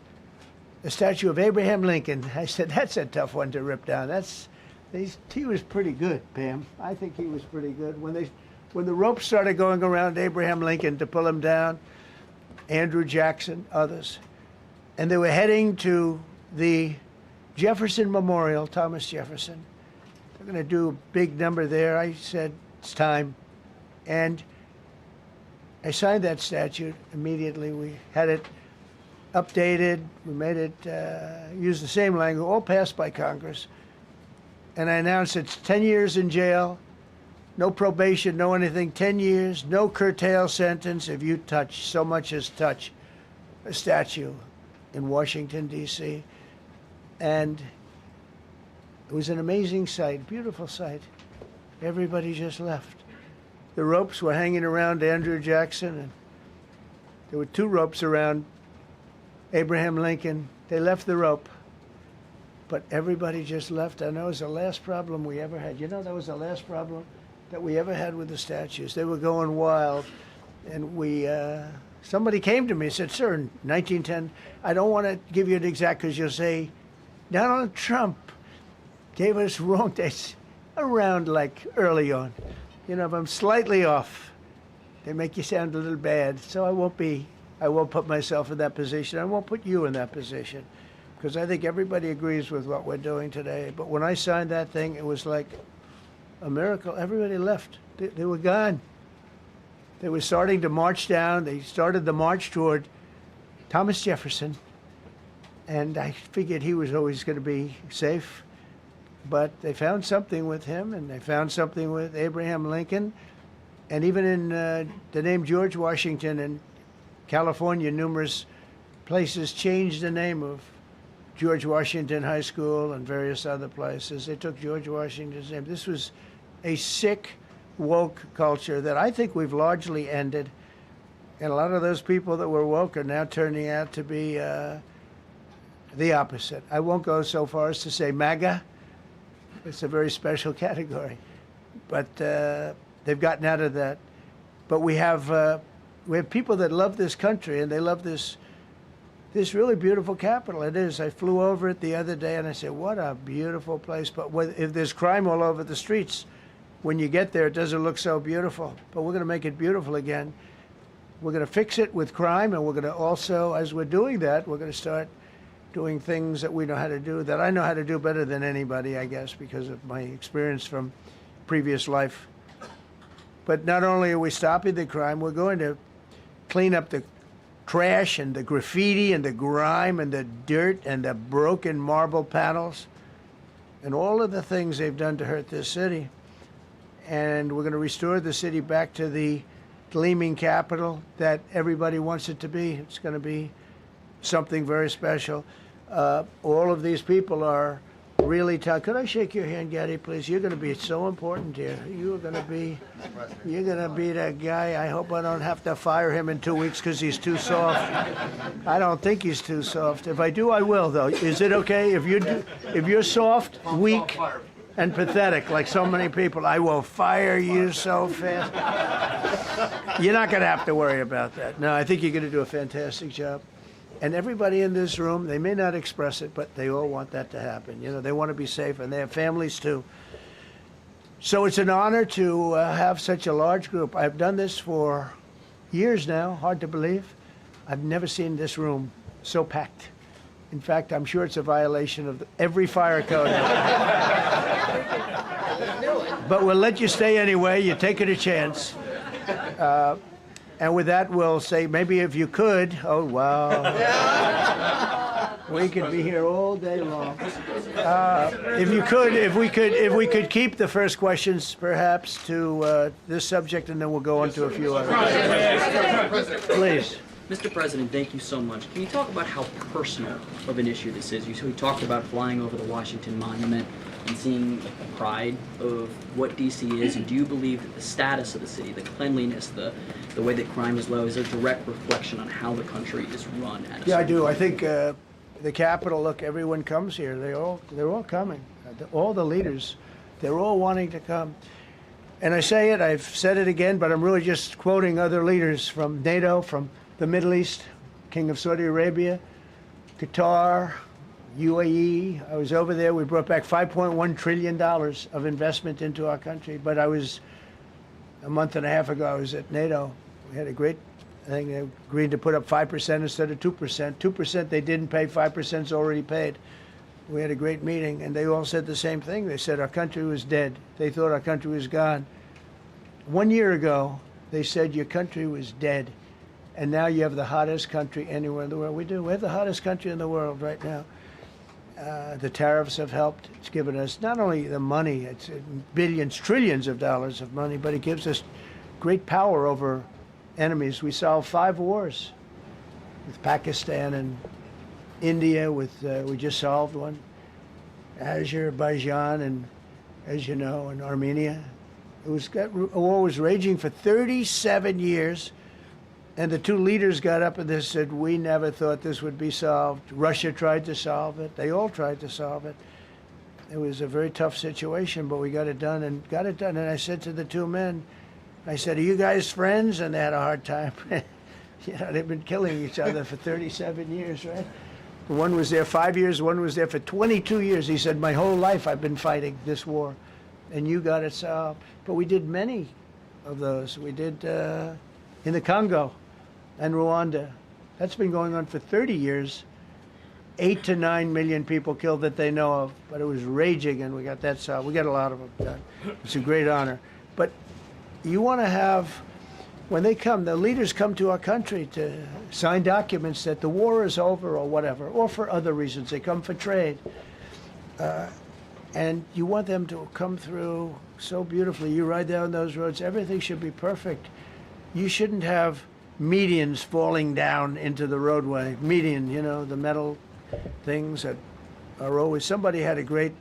the statue of Abraham Lincoln. I said, that's a tough one to rip down. He was pretty good, Pam. I think he was pretty good. When the ropes started going around Abraham Lincoln to pull him down, Andrew Jackson, others, and they were heading to the Jefferson Memorial, Thomas Jefferson. They're going to do a big number there. I said, it's time. And I signed that statute immediately. We had it updated. We made it use the same language, all passed by Congress. And I announced it's 10 years in jail, no probation, no anything, 10 years, no curtail sentence if you so much as touch a statue in Washington, D.C. And it was an amazing sight, beautiful sight. Everybody just left. The ropes were hanging around Andrew Jackson, and there were 2 ropes around Abraham Lincoln. They left the rope, but everybody just left. And that was the last problem we ever had. That was the last problem that we ever had with the statues. They were going wild, and somebody came to me and said, sir, in 1910, I don't want to give you an exact, because you'll say, Donald Trump gave us wrong dates around like early on. if I'm slightly off, they make you sound a little bad. So I won't put myself in that position. I won't put you in that position, because I think everybody agrees with what we're doing today. But when I signed that thing, it was like a miracle. Everybody left. They were gone. They were starting to march down. They started the march toward Thomas Jefferson, and I figured he was always going to be safe. But they found something with him, and they found something with Abraham Lincoln, and even in the name George Washington in California, numerous places changed the name of George Washington High School and various other places. They took George Washington's name. This was a sick, woke culture that I think we've largely ended. And a lot of those people that were woke are now turning out to be the opposite. I won't go so far as to say MAGA. It's a very special category. But they've gotten out of that. But we have people that love this country, and they love this really beautiful capital. It is. I flew over it the other day, and I said, what a beautiful place. But if there's crime all over the streets, when you get there, it doesn't look so beautiful. But we're going to make it beautiful again. We're going to fix it with crime, and we're going to also, as we're doing that, we're going to start doing things that we know how to do, that I know how to do better than anybody, I guess, because of my experience from previous life. But not only are we stopping the crime, we're going to clean up the trash and the graffiti and the grime and the dirt and the broken marble panels and all of the things they've done to hurt this city. And we're going to restore the city back to the gleaming capital that everybody wants it to be. It's going to be something very special. All of these people are really tough. Could I shake your hand, Gaddy, please? You're going to be so important here. You're going to be that guy. I hope I don't have to fire him in 2 weeks because he's too soft. I don't think he's too soft. If I do, I will, though. Is it okay if you're soft, weak, and pathetic like so many people? I will fire you so fast. You're not going to have to worry about that. No, I think you're going to do a fantastic job. And everybody in this room, they may not express it, but they all want that to happen. They want to be safe, and they have families too. So it's an honor to have such a large group. I've done this for years now, hard to believe. I've never seen this room so packed. In fact, I'm sure it's a violation of every fire code. But we'll let you stay anyway. You're taking a chance. And with that, we'll say, maybe if you could, oh, wow. We could be here all day long. If we could keep the first questions, perhaps, to this subject, and then we'll go on to a few others. Please. Mr. President, thank you so much. Can you talk about how personal of an issue this is? We talked about flying over the Washington Monument and seeing the pride of what D.C. is, and do you believe that the status of the city, the cleanliness, the way that crime is low, is a direct reflection on how the country is run? Yeah, I do. I think the Capitol, look, everyone comes here. They're all coming. All the leaders, they're all wanting to come. And I say it, I've said it again, but I'm really just quoting other leaders from NATO, from the Middle East, King of Saudi Arabia, Qatar, UAE. I was over there. We brought back $5.1 trillion of investment into our country. But a month and a half ago, I was at NATO. We had a great thing. They agreed to put up 5% instead of 2%. 2% they didn't pay, 5%'s already paid. We had a great meeting, and they all said the same thing. They said our country was dead. They thought our country was gone. 1 year ago, they said your country was dead. And now you have the hottest country anywhere in the world. We do. We have the hottest country in the world right now. The tariffs have helped. It's given us not only the money, it's billions, trillions of dollars of money, but it gives us great power over enemies. We solved 5 wars with Pakistan and India. We just solved one. Azerbaijan and, as you know, and Armenia. War was raging for 37 years. And the 2 leaders got up and they said, we never thought this would be solved. Russia tried to solve it. They all tried to solve it. It was a very tough situation, but we got it done. And I said to the 2 men, I said, are you guys friends? And they had a hard time. They've been killing each other for 37 years, right? One was there 5 years, one was there for 22 years. He said, my whole life I've been fighting this war. and you got it solved. But we did many of those. We did in the Congo and Rwanda. That's been going on for 30 years. 8 to 9 million people killed that they know of, but it was raging, and we got that solved. We got a lot of them done. It's a great honor. But you want to have, when they come, the leaders come to our country to sign documents that the war is over or whatever, or for other reasons. They come for trade. And you want them to come through so beautifully. You ride down those roads, everything should be perfect. You shouldn't have medians falling down into the roadway. Median, you know, the metal things that are always, somebody had a great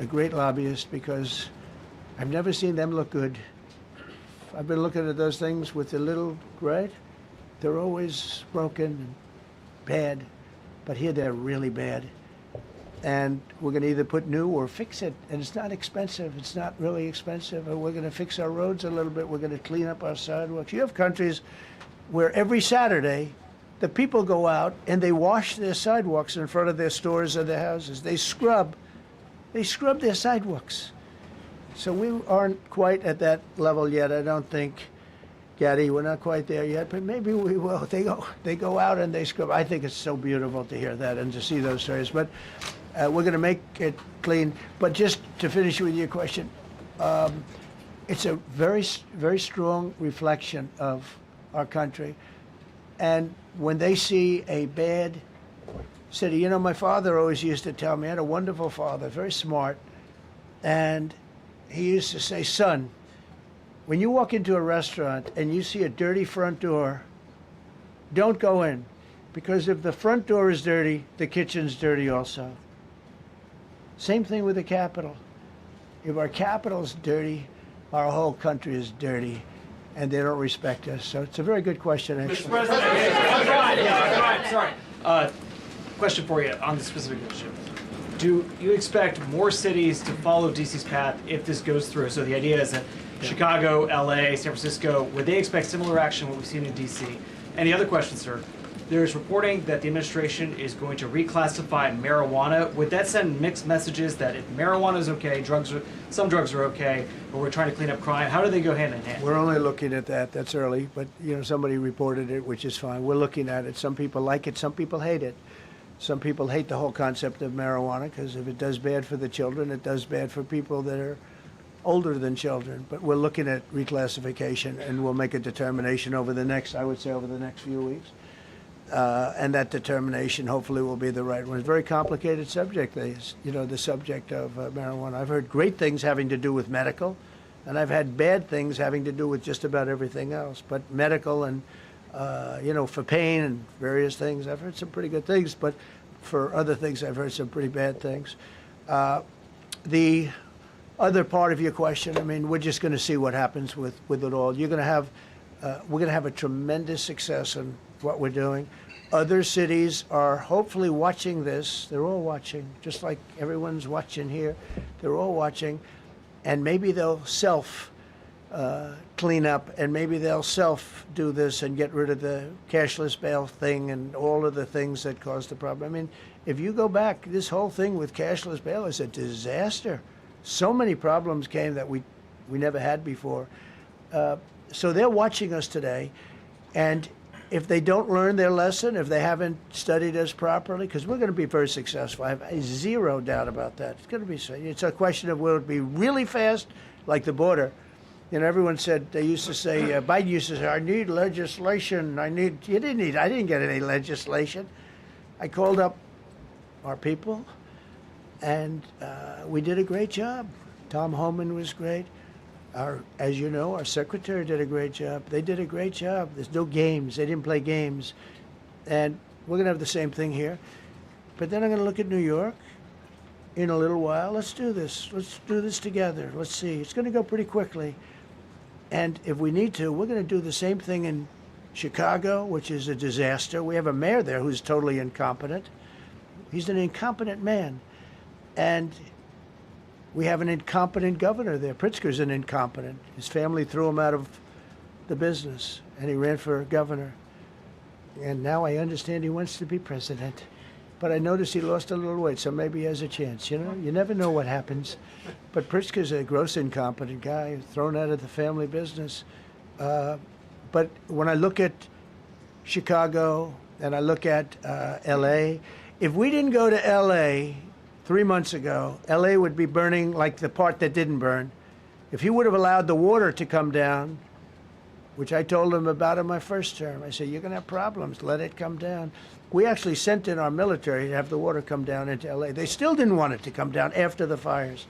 lobbyist, because I've never seen them look good. I've been looking at those things with the little, right? They're always broken and bad, but here they're really bad. And we're going to either put new or fix it, and it's not expensive. It's not really expensive. And we're going to fix our roads a little bit. We're going to clean up our sidewalks. You have countries where every Saturday the people go out and they wash their sidewalks in front of their stores or their houses. They scrub their sidewalks. So we aren't quite at that level yet, I don't think, Gaddy. We're not quite there yet, but maybe we will. They go out and they scrub. I think it's so beautiful to hear that and to see those stories. But we're going to make it clean. But just to finish with your question, it's a very, very strong reflection of our country. And when they see a bad city, you know, my father always used to tell me, I had a wonderful father, very smart, and he used to say, son, when you walk into a restaurant and you see a dirty front door, don't go in, because if the front door is dirty, the kitchen's dirty also. Same thing with the Capitol. If our Capitol's dirty, our whole country is dirty, and they don't respect us. So it's a very good question, actually. Mr. President, sorry. Question for you on the specific issue. Do you expect more cities to follow DC's path if this goes through? So the idea is that Chicago, LA, San Francisco, would they expect similar action what we've seen in DC? And the other question, sir, there's reporting that the administration is going to reclassify marijuana. Would that send mixed messages that if marijuana is okay, some drugs are okay, but we're trying to clean up crime? How do they go hand in hand? We're only looking at that. That's early, but you know, somebody reported it, which is fine. We're looking at it. Some people like it, some people hate it. Some people hate the whole concept of marijuana, because if it does bad for the children, it does bad for people that are older than children. But we're looking at reclassification, and we'll make a determination over the next few weeks. And that determination hopefully will be the right one. It's a very complicated subject, the subject of marijuana. I've heard great things having to do with medical, and I've had bad things having to do with just about everything else. But medical and, for pain and various things, I've heard some pretty good things. But for other things, I've heard some pretty bad things. The other part of your question, I mean, we're just going to see what happens with it all. We're going to have a tremendous success in what we're doing. Other cities are hopefully watching this. They're all watching, just like everyone's watching here. They're all watching, and maybe they'll clean up, and maybe they'll do this and get rid of the cashless bail thing and all of the things that caused the problem. I mean, if you go back, this whole thing with cashless bail is a disaster. So many problems came that we never had before. So they're watching us today, and if they don't learn their lesson, if they haven't studied us properly, because we're going to be very successful. I have zero doubt about that. It's going to be. It's a question of will it be really fast, like the border. You know, everyone said, they used to say, Biden used to say, I need legislation. I didn't get any legislation. I called up our people, and we did a great job. Tom Homan was great. As you know, our secretary did a great job. They did a great job. There's no games. They didn't play games. And we're going to have the same thing here. But then I'm going to look at New York in a little while. Let's do this. Let's do this together. Let's see. It's going to go pretty quickly. And if we need to, we're going to do the same thing in Chicago, which is a disaster. We have a mayor there who's totally incompetent. He's an incompetent man. And we have an incompetent governor there. Pritzker's an incompetent. His family threw him out of the business, and he ran for governor. And now I understand he wants to be president. but I noticed he lost a little weight, so maybe he has a chance. You know, you never know what happens. But Pritzker's a gross incompetent guy, thrown out of the family business. But when I look at Chicago and I look at L.A., if we didn't go to L.A. 3 months ago, L.A. would be burning like the part that didn't burn. If he would have allowed the water to come down, which I told him about in my first term, I said, you're going to have problems, let it come down. We actually sent in our military to have the water come down into L.A. They still didn't want it to come down after the fires.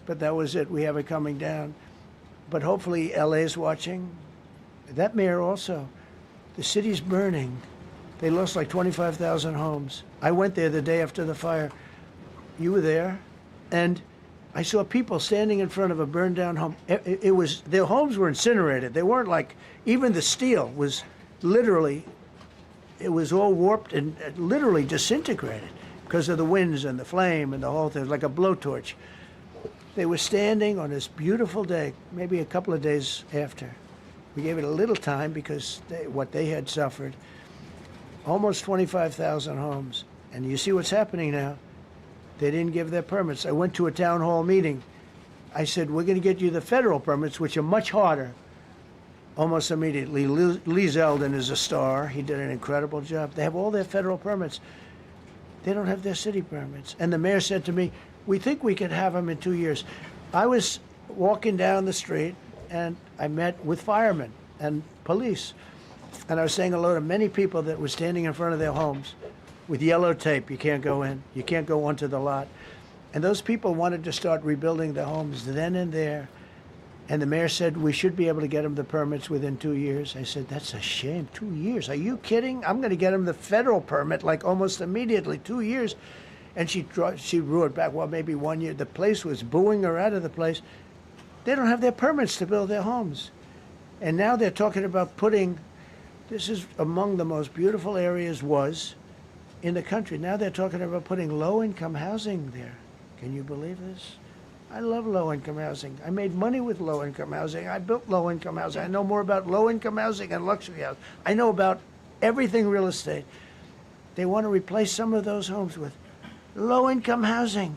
But that was it, we have it coming down. But hopefully L.A. is watching. That mayor also, the city's burning. They lost like 25,000 homes. I went there the day after the fire. You were there, and I saw people standing in front of a burned down home. It was, their homes were incinerated. They weren't like, even the steel was literally, it was all warped and literally disintegrated because of the winds and the flame and the whole thing. It was like a blowtorch. They were standing on this beautiful day, maybe a couple of days after. We gave it a little time because what they had suffered. Almost 25,000 homes. And you see what's happening now. They didn't give their permits. I went to a town hall meeting. I said, we're going to get you the federal permits, which are much harder. Almost immediately. Lee Zeldin is a star. He did an incredible job. They have all their federal permits. They don't have their city permits. And the mayor said to me, we think we could have them in 2 years. I was walking down the street, and I met with firemen and police. And I was saying hello to many people that were standing in front of their homes with yellow tape. You can't go in. You can't go onto the lot. And those people wanted to start rebuilding their homes then and there. And the mayor said, we should be able to get them the permits within 2 years. I said, that's a shame. 2 years? Are you kidding? I'm going to get them the federal permit like almost immediately. 2 years. And she roared back, well, maybe 1 year. The place was booing her out of the place. They don't have their permits to build their homes. And now they're talking about putting, this is among the most beautiful areas was in the country. Now they're talking about putting low-income housing there. Can you believe this? I love low-income housing. I made money with low-income housing. I built low-income housing. I know more about low-income housing and luxury housing. I know about everything real estate. They want to replace some of those homes with low-income housing.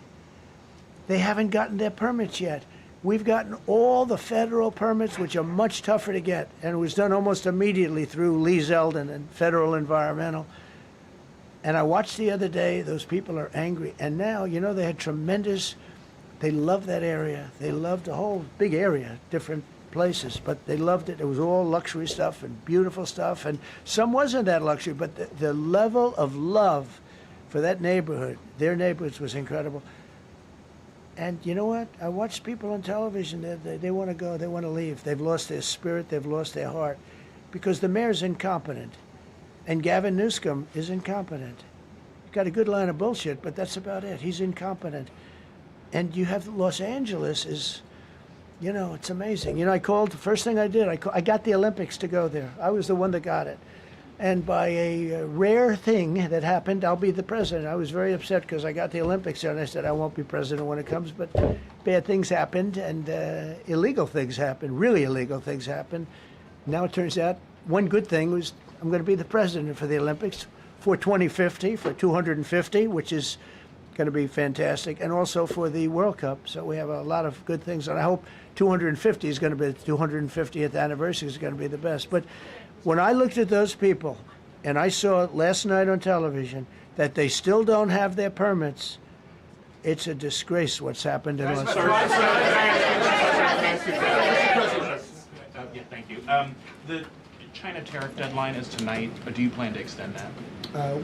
They haven't gotten their permits yet. We've gotten all the federal permits, which are much tougher to get, and it was done almost immediately through Lee Zeldin and Federal Environmental. And I watched the other day, those people are angry. And now, you know, they had tremendous, they loved that area. They loved the whole big area, different places, but they loved it. It was all luxury stuff and beautiful stuff, and some wasn't that luxury, but the level of love for that neighborhood, their neighborhoods, was incredible. And you know what? I watched people on television, they want to go, they want to leave. They've lost their spirit, they've lost their heart, because the mayor's incompetent. And Gavin Newsom is incompetent. Got a good line of bullshit, but that's about it. He's incompetent. And you have Los Angeles is, you know, it's amazing. You know, I called, the first thing I did, I got the Olympics to go there. I was the one that got it. And by a rare thing that happened, I'll be the president. I was very upset because I got the Olympics there, and I said I won't be president when it comes. But bad things happened, and illegal things happened, really illegal things happened. Now it turns out one good thing was I'm going to be the president for the Olympics for 2050, for 250, which is going to be fantastic, and also for the World Cup. So we have a lot of good things, and I hope 250 is going to be the 250th anniversary is going to be the best. But when I looked at those people, and I saw last night on television that they still don't have their permits, it's a disgrace what's happened in Los Angeles. Yeah, thank you. The China tariff deadline is tonight. Do you plan to extend that?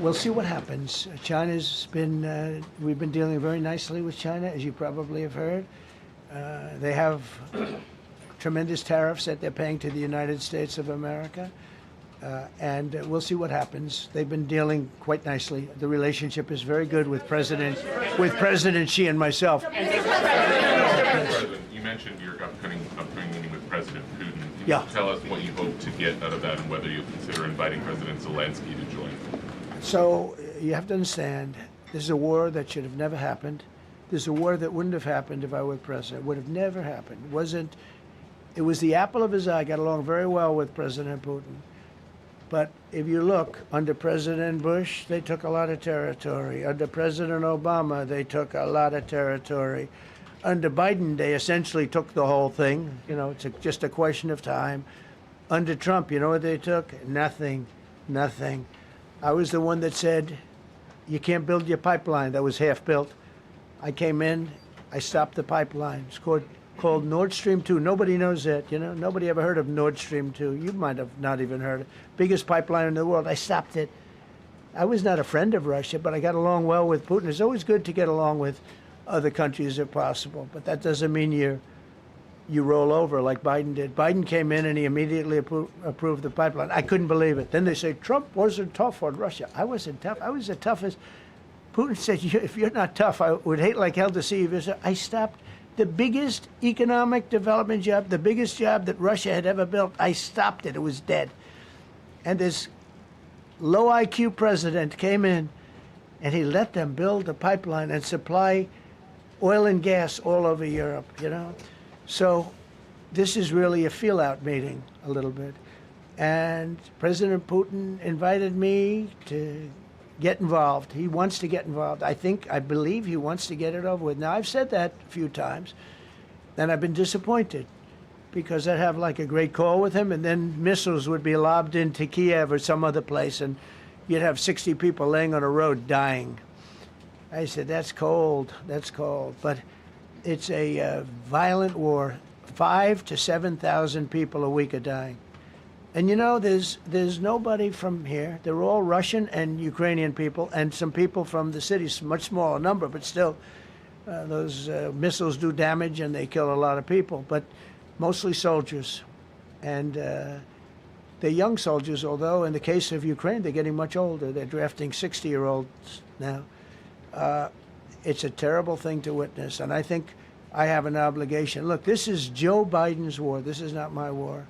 We'll see what happens. China's been, we've been dealing very nicely with China, as you probably have heard. They have tremendous tariffs that they're paying to the United States of America. And we'll see what happens. They've been dealing quite nicely. The relationship is very good with President Xi and myself. President, you mentioned your upcoming meeting with President Putin. Can you tell us what you hope to get out of that and whether you consider inviting President Zelensky to join? So you have to understand, this is a war that should have never happened. This is a war that wouldn't have happened if I were president. It would have never happened. It was the apple of his eye. I got along very well with President Putin. But if you look, under President Bush, they took a lot of territory. Under President Obama, they took a lot of territory. Under Biden, they essentially took the whole thing. You know, it's just a question of time. Under Trump, you know what they took? Nothing, nothing. I was the one that said, you can't build your pipeline. That was half built. I came in, I stopped the pipeline. It's called Nord Stream 2. Nobody knows that, you know. Nobody ever heard of Nord Stream 2. You might have not even heard of it. Biggest pipeline in the world. I stopped it. I was not a friend of Russia, but I got along well with Putin. It's always good to get along with other countries if possible, but that doesn't mean you roll over like Biden did. Biden came in and he immediately approved the pipeline. I couldn't believe it. Then they say Trump wasn't tough on Russia. I wasn't tough. I was the toughest. Putin said, if you're not tough, I would hate like hell to see you. I stopped the biggest economic development job, the biggest job that Russia had ever built. I stopped it. It was dead. And this low IQ president came in and he let them build a pipeline and supply oil and gas all over Europe, you know. So this is really a feel-out meeting a little bit. And President Putin invited me to get involved. He wants to get involved. I believe he wants to get it over with. Now, I've said that a few times, and I've been disappointed because I'd have like a great call with him, and then missiles would be lobbed into Kiev or some other place, and you'd have 60 people laying on a road dying. I said, that's cold, that's cold. But it's a violent war. 5,000 to 7,000 people a week are dying. And you know, there's nobody from here. They're all Russian and Ukrainian people, and some people from the cities, much smaller number, but still, those missiles do damage and they kill a lot of people, but mostly soldiers. And they're young soldiers, although in the case of Ukraine, they're getting much older. They're drafting 60-year-olds now. It's a terrible thing to witness, and I think I have an obligation. Look, this is Joe Biden's war. This is not my war.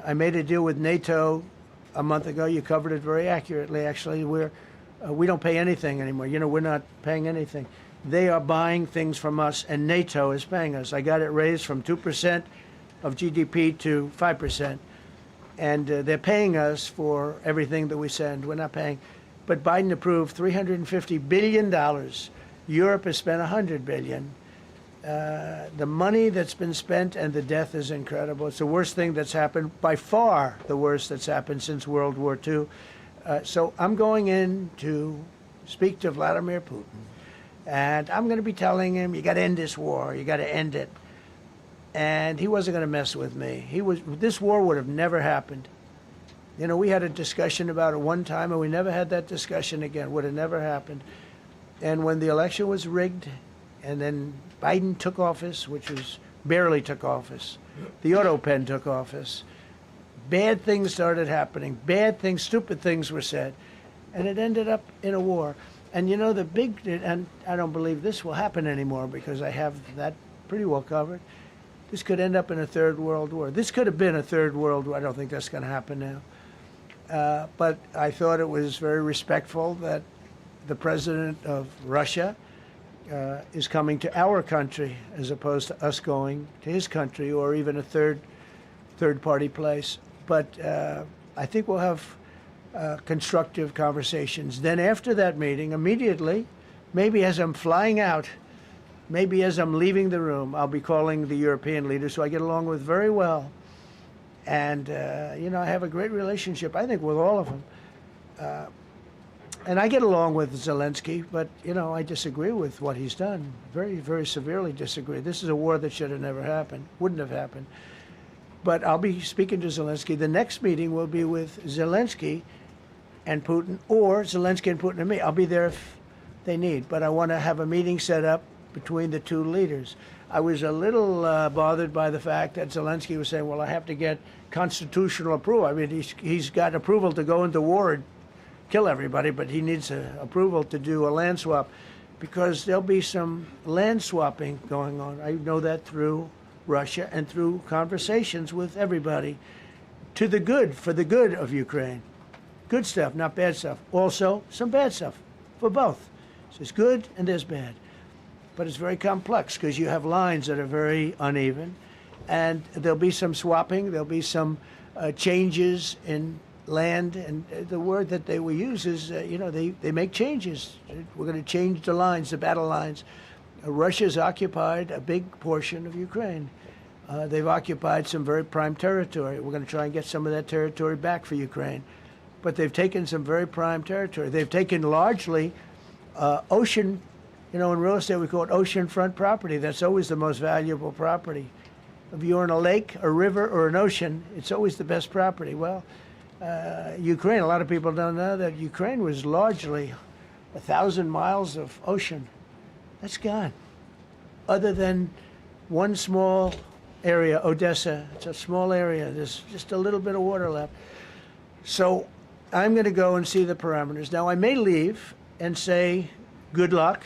I made a deal with NATO a month ago. You covered it very accurately, actually. We don't pay anything anymore. You know, we're not paying anything. They are buying things from us, and NATO is paying us. I got it raised from 2% of GDP to 5%, and they're paying us for everything that we send. We're not paying. But Biden approved $350 billion. Europe has spent $100 billion. The money that's been spent and the death is incredible. It's the worst thing that's happened, by far the worst that's happened since World War II. So I'm going in to speak to Vladimir Putin. And I'm going to be telling him, you got to end this war. You got to end it. And he wasn't going to mess with me. This war would have never happened. You know, we had a discussion about it one time, and we never had that discussion again. Would have never happened. And when the election was rigged, and then Biden took office, which was barely took office, the auto pen took office, bad things started happening. Bad things, stupid things were said. And it ended up in a war. And you know, and I don't believe this will happen anymore because I have that pretty well covered. This could end up in a third world war. This could have been a third world war. I don't think that's going to happen now. But I thought it was very respectful that the president of Russia is coming to our country as opposed to us going to his country or even a third-party place. But I think we'll have constructive conversations. Then after that meeting, immediately, maybe as I'm flying out, maybe as I'm leaving the room, I'll be calling the European leaders who I get along with very well. And, you know, I have a great relationship, I think, with all of them. And I get along with Zelensky, but, you know, I disagree with what he's done. Very, very severely disagree. This is a war that should have never happened, wouldn't have happened. But I'll be speaking to Zelensky. The next meeting will be with Zelensky and Putin, or Zelensky and Putin and me. I'll be there if they need. But I want to have a meeting set up between the two leaders. I was a little bothered by the fact that Zelensky was saying, well, I have to get constitutional approval. I mean, he's got approval to go into war and kill everybody, but he needs approval to do a land swap because there'll be some land swapping going on. I know that through Russia and through conversations with everybody to the good, for the good of Ukraine. Good stuff, not bad stuff. Also, some bad stuff for both. So there's good and there's bad. But it's very complex because you have lines that are very uneven, and there'll be some swapping, there'll be some changes in land, and the word that they will use is, they make changes. We're going to change the lines, the battle lines. Russia's occupied a big portion of Ukraine. They've occupied some very prime territory. We're going to try and get some of that territory back for Ukraine. But they've taken some very prime territory. They've taken largely ocean, in real estate we call it oceanfront property. That's always the most valuable property. If you're in a lake, a river, or an ocean, it's always the best property. Well, Ukraine, a lot of people don't know that Ukraine was largely 1,000 miles of ocean. That's gone. Other than one small area, Odessa, it's a small area. There's just a little bit of water left. So I'm going to go and see the parameters. Now, I may leave and say, good luck,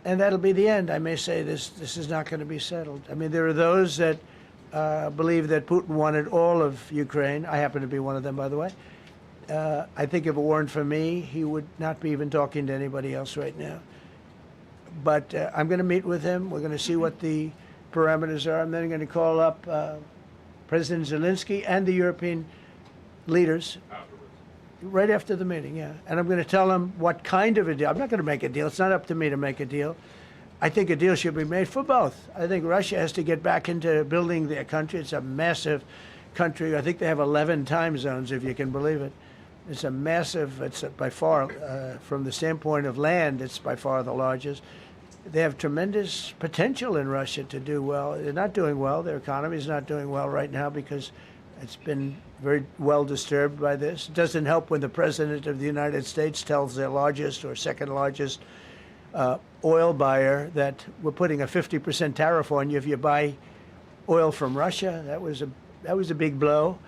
and that'll be the end. I may say this is not going to be settled. I mean, there are those that believe that Putin wanted all of Ukraine. I happen to be one of them, by the way. I think if it weren't for me, he would not be even talking to anybody else right now. But I'm going to meet with him. We're going to see what the parameters are. I'm then going to call up President Zelensky and the European leaders right after the meeting, yeah. And I'm going to tell them what kind of a deal. I'm not going to make a deal. It's not up to me to make a deal. I think a deal should be made for both. I think Russia has to get back into building their country. It's a massive country. I think they have 11 time zones, if you can believe it. It's a massive, it's by far, from the standpoint of land, it's by far the largest. They have tremendous potential in Russia to do well. They're not doing well. Their economy is not doing well right now because it's been very well disturbed by this. It doesn't help when the President of the United States tells their largest or second largest oil buyer that we're putting a 50% tariff on you if you buy oil from Russia. That was a big blow.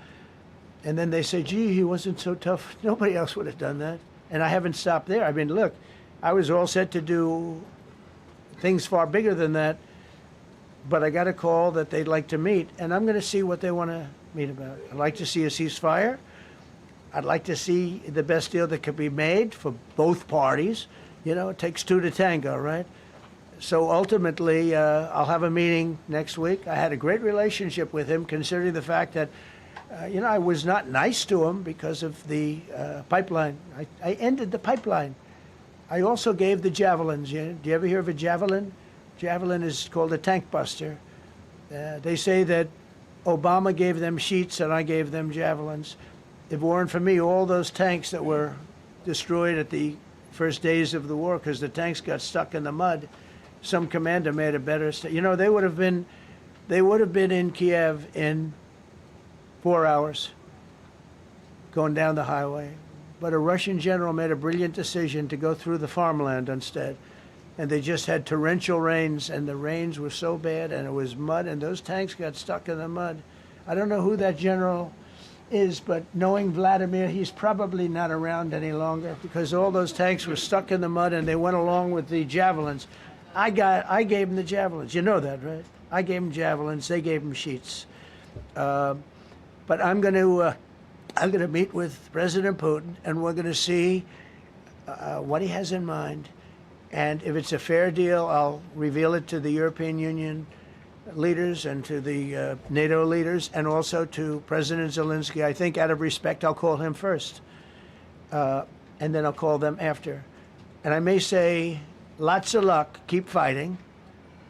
And then they say, gee, he wasn't so tough. Nobody else would have done that. And I haven't stopped there. I mean, look, I was all set to do things far bigger than that, but I got a call that they'd like to meet, and I'm going to see what they want to meet about. I'd like to see a ceasefire. I'd like to see the best deal that could be made for both parties. It takes two to tango, right? So ultimately, I'll have a meeting next week. I had a great relationship with him, considering the fact that I was not nice to him because of the pipeline. I ended the pipeline. I also gave the javelins. Do you ever hear of a javelin? Javelin is called a tank buster. They say that Obama gave them sheets and I gave them javelins. If it weren't for me, all those tanks that were destroyed at the first days of the war because the tanks got stuck in the mud, some commander made a better. They would have been in Kiev in 4 hours going down the highway. But a Russian general made a brilliant decision to go through the farmland instead. And they just had torrential rains, and the rains were so bad, and it was mud, and those tanks got stuck in the mud. I don't know who that general is, but knowing Vladimir, he's probably not around any longer because all those tanks were stuck in the mud, and they went along with the javelins. I gave them the javelins. You know that, right? I gave them javelins. They gave them sheets. But I'm going to meet with President Putin, and we're going to see what he has in mind. And if it's a fair deal, I'll reveal it to the European Union leaders and to the NATO leaders and also to President Zelensky. I think out of respect, I'll call him first. And then I'll call them after. And I may say, lots of luck, keep fighting.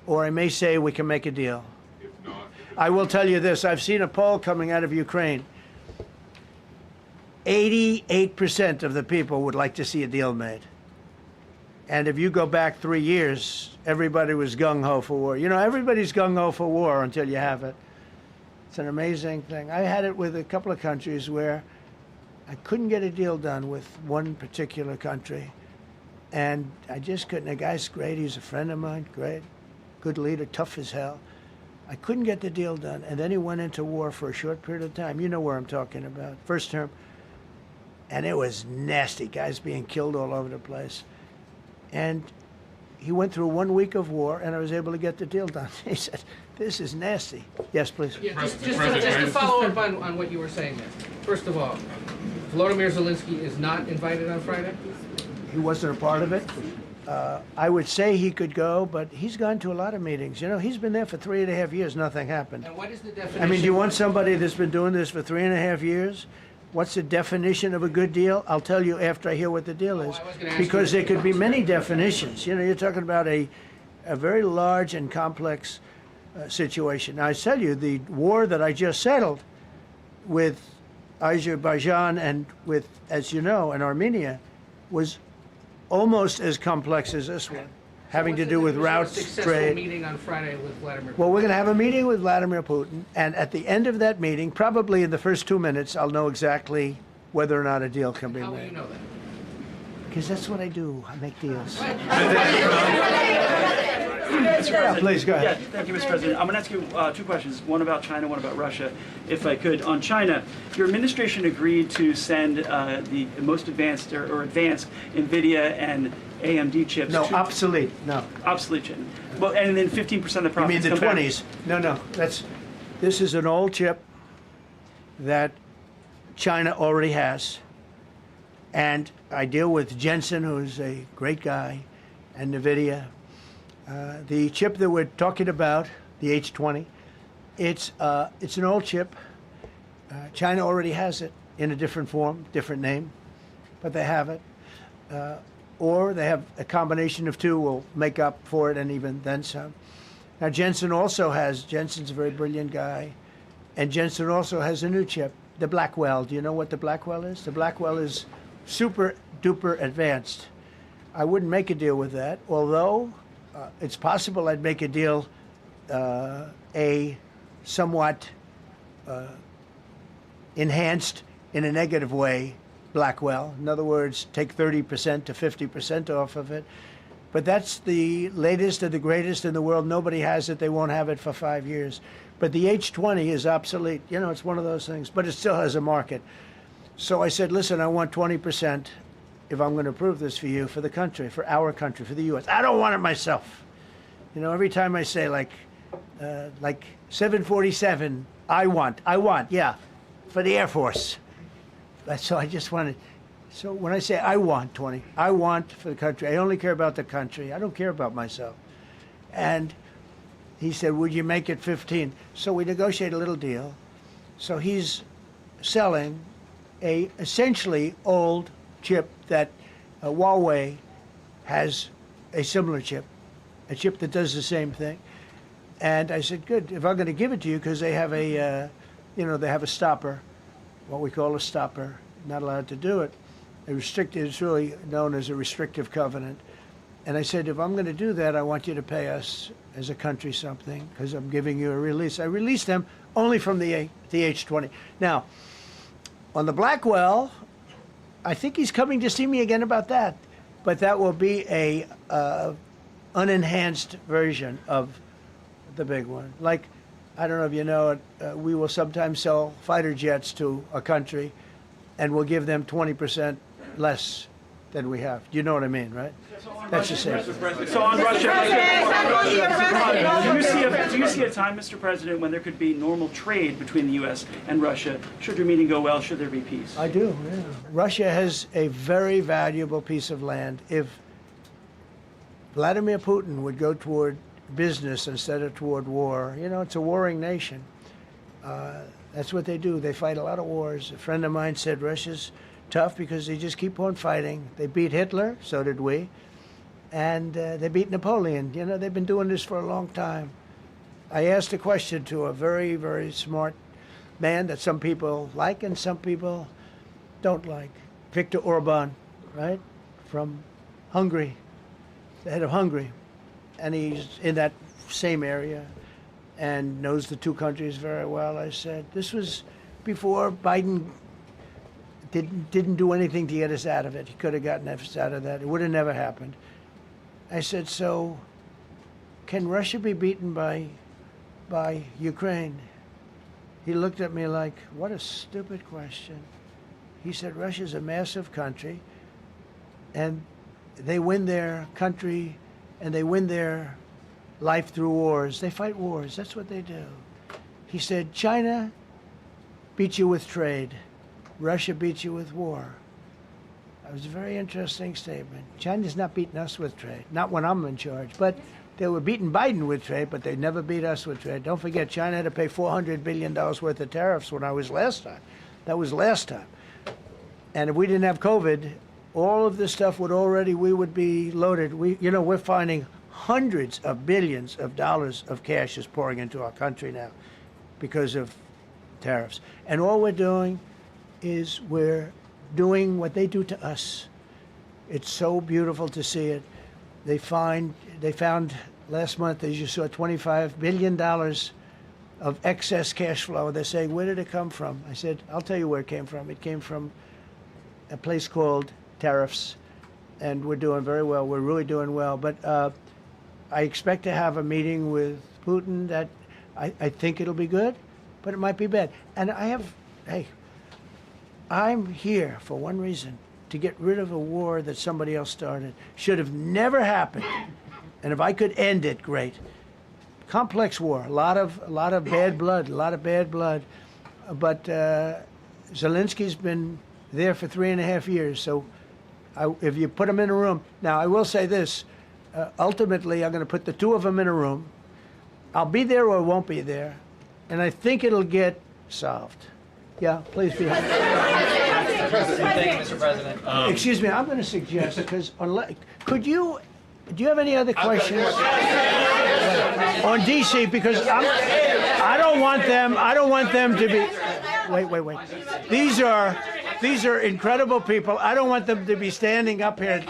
Or I may say, we can make a deal. If not, I will tell you this. I've seen a poll coming out of Ukraine. 88% of the people would like to see a deal made. And if you go back 3 years, everybody was gung-ho for war. Everybody's gung-ho for war until you have it. It's an amazing thing. I had it with a couple of countries where I couldn't get a deal done with one particular country. And I just couldn't. The guy's great. He's a friend of mine. Great. Good leader. Tough as hell. I couldn't get the deal done. And then he went into war for a short period of time. You know where I'm talking about. First term. And it was nasty. Guys being killed all over the place. And he went through 1 week of war, and I was able to get the deal done. He said, this is nasty. Yes, please. Yeah, just to follow up on what you were saying there. First of all, Volodymyr Zelensky is not invited on Friday? He wasn't a part of it. I would say he could go, but he's gone to a lot of meetings. He's been there for 3.5 years. Nothing happened. And what is the definition? I mean, do you want somebody that's been doing this for 3.5 years What's the definition of a good deal? I'll tell you after I hear what the deal is. I was gonna ask Because you- there could be many definitions. You know, you're talking about a very large and complex situation. Now, I tell you, the war that I just settled with Azerbaijan and with, as you know, and Armenia was almost as complex as this one, having to do with routes, Successful trade. meeting on Friday with Vladimir Putin. Well, we're going to have a meeting with Vladimir Putin, and at the end of that meeting, probably in the first 2 minutes, I'll know exactly whether or not a deal can be How will you made. know that? Because that's what I do. I make deals. Mr. President. Please, go ahead. Yeah, thank you, Mr. President. I'm going to ask you two questions, one about China, one about Russia, if I could. On China, your administration agreed to send the most advanced or advanced NVIDIA and AMD chips. No, obsolete. No. Obsolete chip. Well, and then 15% of the You profits mean the come back. 20s? No. This is an old chip that China already has. And I deal with Jensen, who's a great guy, and NVIDIA. The chip that we're talking about, the H20, it's an old chip. China already has it in a different form, different name, but they have it. Or they have a combination of two will make up for it and even then some. Now Jensen Jensen's a very brilliant guy, and Jensen also has a new chip, the Blackwell. Do you know what the Blackwell is? The Blackwell is super duper advanced. I wouldn't make a deal with that, although it's possible I'd make a deal, a somewhat enhanced in a negative way Blackwell. In other words, take 30% to 50% off of it. But that's the latest and the greatest in the world. Nobody has it. They won't have it for 5 years. But the H20 is obsolete. You know, it's one of those things, but it still has a market. So I said, listen, I want 20% if I'm going to approve this for you, for the country, for our country, for the U.S. I don't want it myself. You know, every time I say like 747, I want, yeah, for the Air Force. So I just wanted, so when I say I want 20, I want for the country. I only care about the country. I don't care about myself. And he said, would you make it 15? So we negotiate a little deal. So he's selling a essentially old chip that Huawei has a similar chip, a chip that does the same thing. And I said, good, if I'm going to give it to you, because they have a, they have a stopper, what we call a stopper, not allowed to do it. It's really known as a restrictive covenant. And I said, if I'm going to do that, I want you to pay us as a country something, because I'm giving you a release. I released them only from the H20. Now, on the Blackwell, I think he's coming to see me again about that. But that will be a unenhanced version of the big one. Like, I don't know if you know it, we will sometimes sell fighter jets to a country, and we'll give them 20% less than we have. You know what I mean, right? That's the same. So on Russia, do you see a time, Mr. President, when there could be normal trade between the U.S. and Russia? Should your meeting go well, should there be peace? I do, yeah. Russia has a very valuable piece of land. If Vladimir Putin would go toward business instead of toward war, it's a warring nation. That's what they do. They fight a lot of wars. A friend of mine said Russia's tough because they just keep on fighting. They beat Hitler, so did we. And they beat Napoleon. They've been doing this for a long time. I asked a question to a very, very smart man that some people like and some people don't like. Viktor Orban, right? From Hungary, the head of Hungary. And he's in that same area and knows the two countries very well. I said, this was before Biden didn't do anything to get us out of it. He could have gotten us out of that. It would have never happened. I said, so can Russia be beaten by Ukraine? He looked at me like, what a stupid question. He said, Russia's a massive country, and they win their country and they win their life through wars. They fight wars. That's what they do. He said, China beats you with trade. Russia beats you with war. That was a very interesting statement. China's not beating us with trade, not when I'm in charge. But they were beating Biden with trade, but they never beat us with trade. Don't forget, China had to pay $400 billion worth of tariffs when I was last time. That was last time. And if we didn't have COVID, all of this stuff we would be loaded. We're finding hundreds of billions of dollars of cash is pouring into our country now because of tariffs. And all we're doing is we're doing what they do to us. It's so beautiful to see it. They found last month, as you saw, $25 billion of excess cash flow. They say, where did it come from? I said, I'll tell you where it came from. It came from a place called tariffs, and we're doing very well. We're really doing well. But I expect to have a meeting with Putin that I think it'll be good, but it might be bad. And I'm here for one reason, to get rid of a war that somebody else started. Should have never happened. And if I could end it, great. Complex war, a lot of bad blood, But Zelensky's been there for 3.5 years. So if you put him in a room, now I will say this, ultimately I'm going to put the two of them in a room. I'll be there or won't be there. And I think it'll get solved. Yeah, please be happy. Thank you, Mr. President. Excuse me, I'm going to suggest, because do you have any other questions on DC? Because I don't want them to be, wait. These are incredible people. I don't want them to be standing up here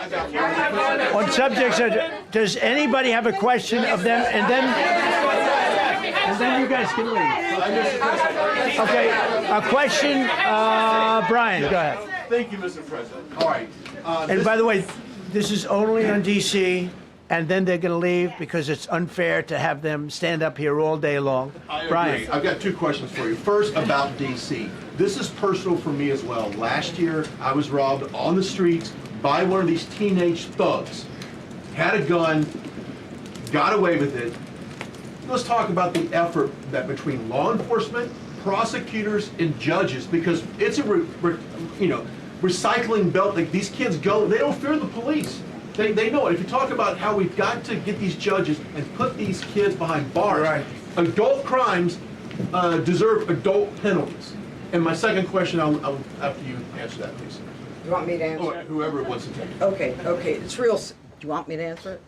on subjects that, does anybody have a question of them? And then you guys can leave. Okay, a question, Brian, go ahead. Thank you, Mr. President. All right. And by the way, this is only on DC, and then they're going to leave because it's unfair to have them stand up here all day long. I agree. Brian. I've got two questions for you. First, about DC. This is personal for me as well. Last year, I was robbed on the streets by one of these teenage thugs. Had a gun, got away with it. Let's talk about the effort that between law enforcement, prosecutors, and judges, because it's a recycling belt. Like, these kids go, they don't fear the police. They know it. If you talk about how we've got to get these judges and put these kids behind bars, right. Adult crimes deserve adult penalties. And my second question, I'll after you answer that, please. You want me to answer it? Whoever wants to take it. Okay. It's real. Do you want me to answer it?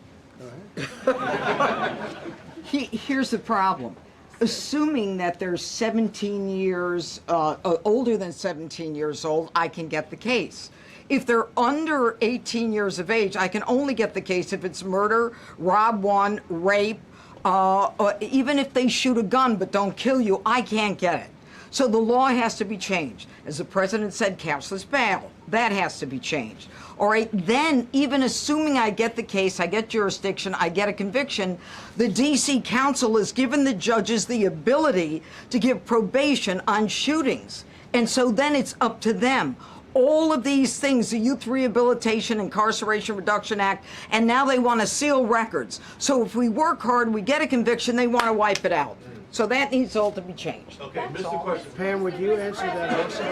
Go ahead. Here's the problem. Assuming that they're 17 years, older than 17 years old, I can get the case. If they're under 18 years of age, I can only get the case if it's murder, rob one, rape, or even if they shoot a gun but don't kill you, I can't get it. So the law has to be changed. As the president said, cashless bail. That has to be changed. All right, then, even assuming I get the case, I get jurisdiction, I get a conviction, the DC Council has given the judges the ability to give probation on shootings. And so then it's up to them. All of these things, the Youth Rehabilitation Incarceration Reduction Act, and now they want to seal records. So if we work hard, we get a conviction, they want to wipe it out. So that needs all to be changed. Okay, Mr. Question. Pam, would you answer that also?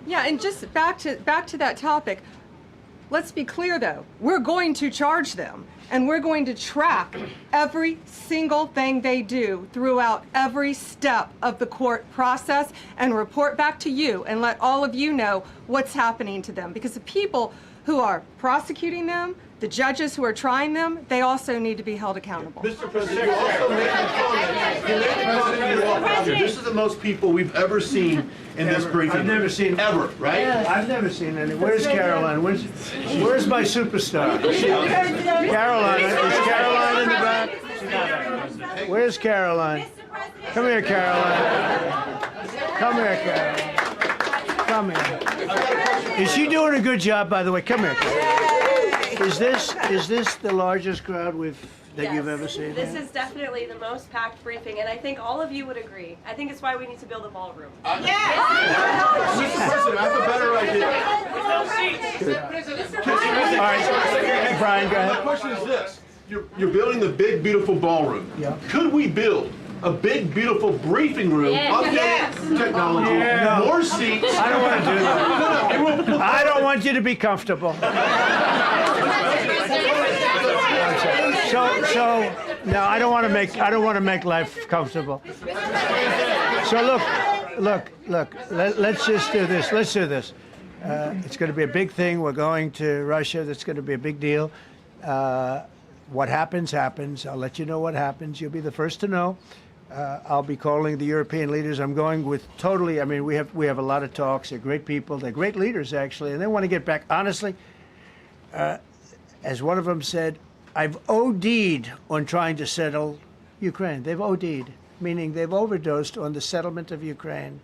Yeah, and just back to that topic, let's be clear though, we're going to charge them and we're going to track every single thing they do throughout every step of the court process and report back to you and let all of you know what's happening to them, because the people who are prosecuting them, the judges who are trying them, they also need to be held accountable. Mr. President, you also made a comment. You made a comment in your office. This is the most people we've ever seen in this briefing. I've never seen ever, right? I've never seen any. Where's Caroline? Where's my superstar? Caroline. Is Caroline in the back? Where's Caroline? Come here, Caroline. Come here, Caroline. Come here. Is she doing a good job, by the way? Come here, Caroline. Is this the largest crowd that you've ever seen? This is definitely the most packed briefing, and I think all of you would agree. I think it's why we need to build a ballroom. Mr. President, I have a better idea. All right, Brian, go ahead. My question is this. You're building the big, beautiful ballroom. Yeah. Could we build a big, beautiful briefing room, updated technology, more seats? I don't want to do that. I don't want you to be comfortable. So no, I don't want to make life comfortable. So look. Let's just do this. Let's do this. It's going to be a big thing. We're going to Russia. That's going to be a big deal. What happens, happens. I'll let you know what happens. You'll be the first to know. I'll be calling the European leaders. I'm going with totally. I mean, we have a lot of talks. They're great people. They're great leaders, actually, and they want to get back. Honestly, as one of them said, I've OD'd on trying to settle Ukraine. They've OD'd, meaning they've overdosed on the settlement of Ukraine.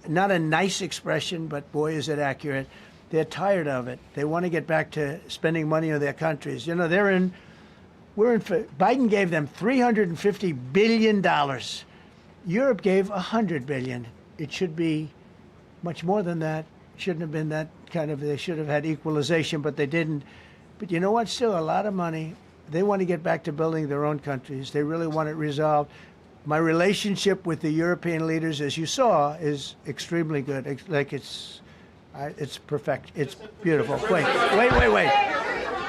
Not a nice expression, but boy, is it accurate. They're tired of it. They want to get back to spending money on their countries. You know, Biden gave them $350 billion. Europe gave $100 billion. It should be much more than that. It shouldn't have been that kind of, they should have had equalization, but they didn't. But you know what? Still a lot of money. They want to get back to building their own countries. They really want it resolved. My relationship with the European leaders, as you saw, is extremely good. It's perfect. It's beautiful. Wait.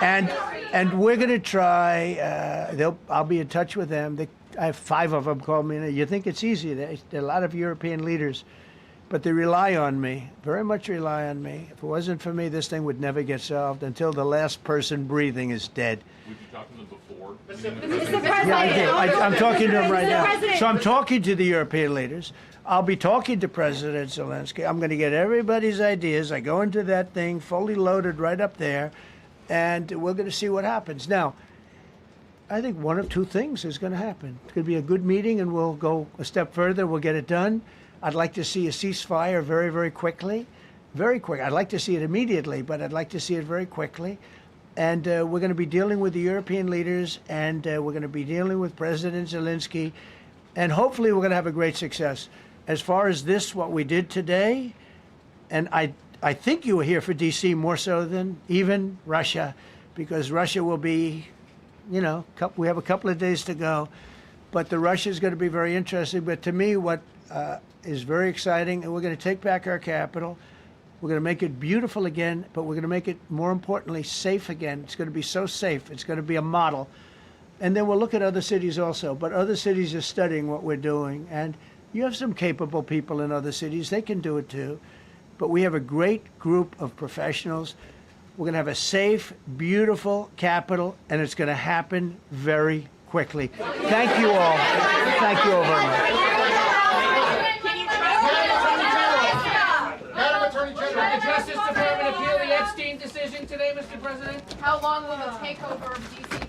And we're going to try. I'll be in touch with them. I have 5 of them call me. You think it's easy? There are a lot of European leaders, but they rely on me. Very much rely on me. If it wasn't for me, this thing would never get solved until the last person breathing is dead. Would you talk to them before? Yeah, I did. I'm talking to them right now. So I'm talking to the European leaders. I'll be talking to President Zelensky. I'm going to get everybody's ideas. I go into that thing fully loaded right up there, and we're going to see what happens. Now, I think one of 2 things is going to happen. It's going to be a good meeting, and we'll go a step further. We'll get it done. I'd like to see a ceasefire very, very quickly. Very quick. I'd like to see it immediately, but I'd like to see it very quickly. And we're going to be dealing with the European leaders, and we're going to be dealing with President Zelensky, and hopefully we're going to have a great success. As far as this, what we did today, and I think you were here for D.C. more so than even Russia, because Russia will be, we have a couple of days to go, but the Russia is going to be very interesting. But to me, what is very exciting, and we're going to take back our capital. We're going to make it beautiful again, but we're going to make it, more importantly, safe again. It's going to be so safe. It's going to be a model. And then we'll look at other cities also. But other cities are studying what we're doing. And you have some capable people in other cities. They can do it too. But we have a great group of professionals. We're going to have a safe, beautiful capital, and it's going to happen very quickly. Thank you all. Thank you all very much. Should the Justice Department appeal the Epstein decision today, Mr. President? How long will the takeover of D.C.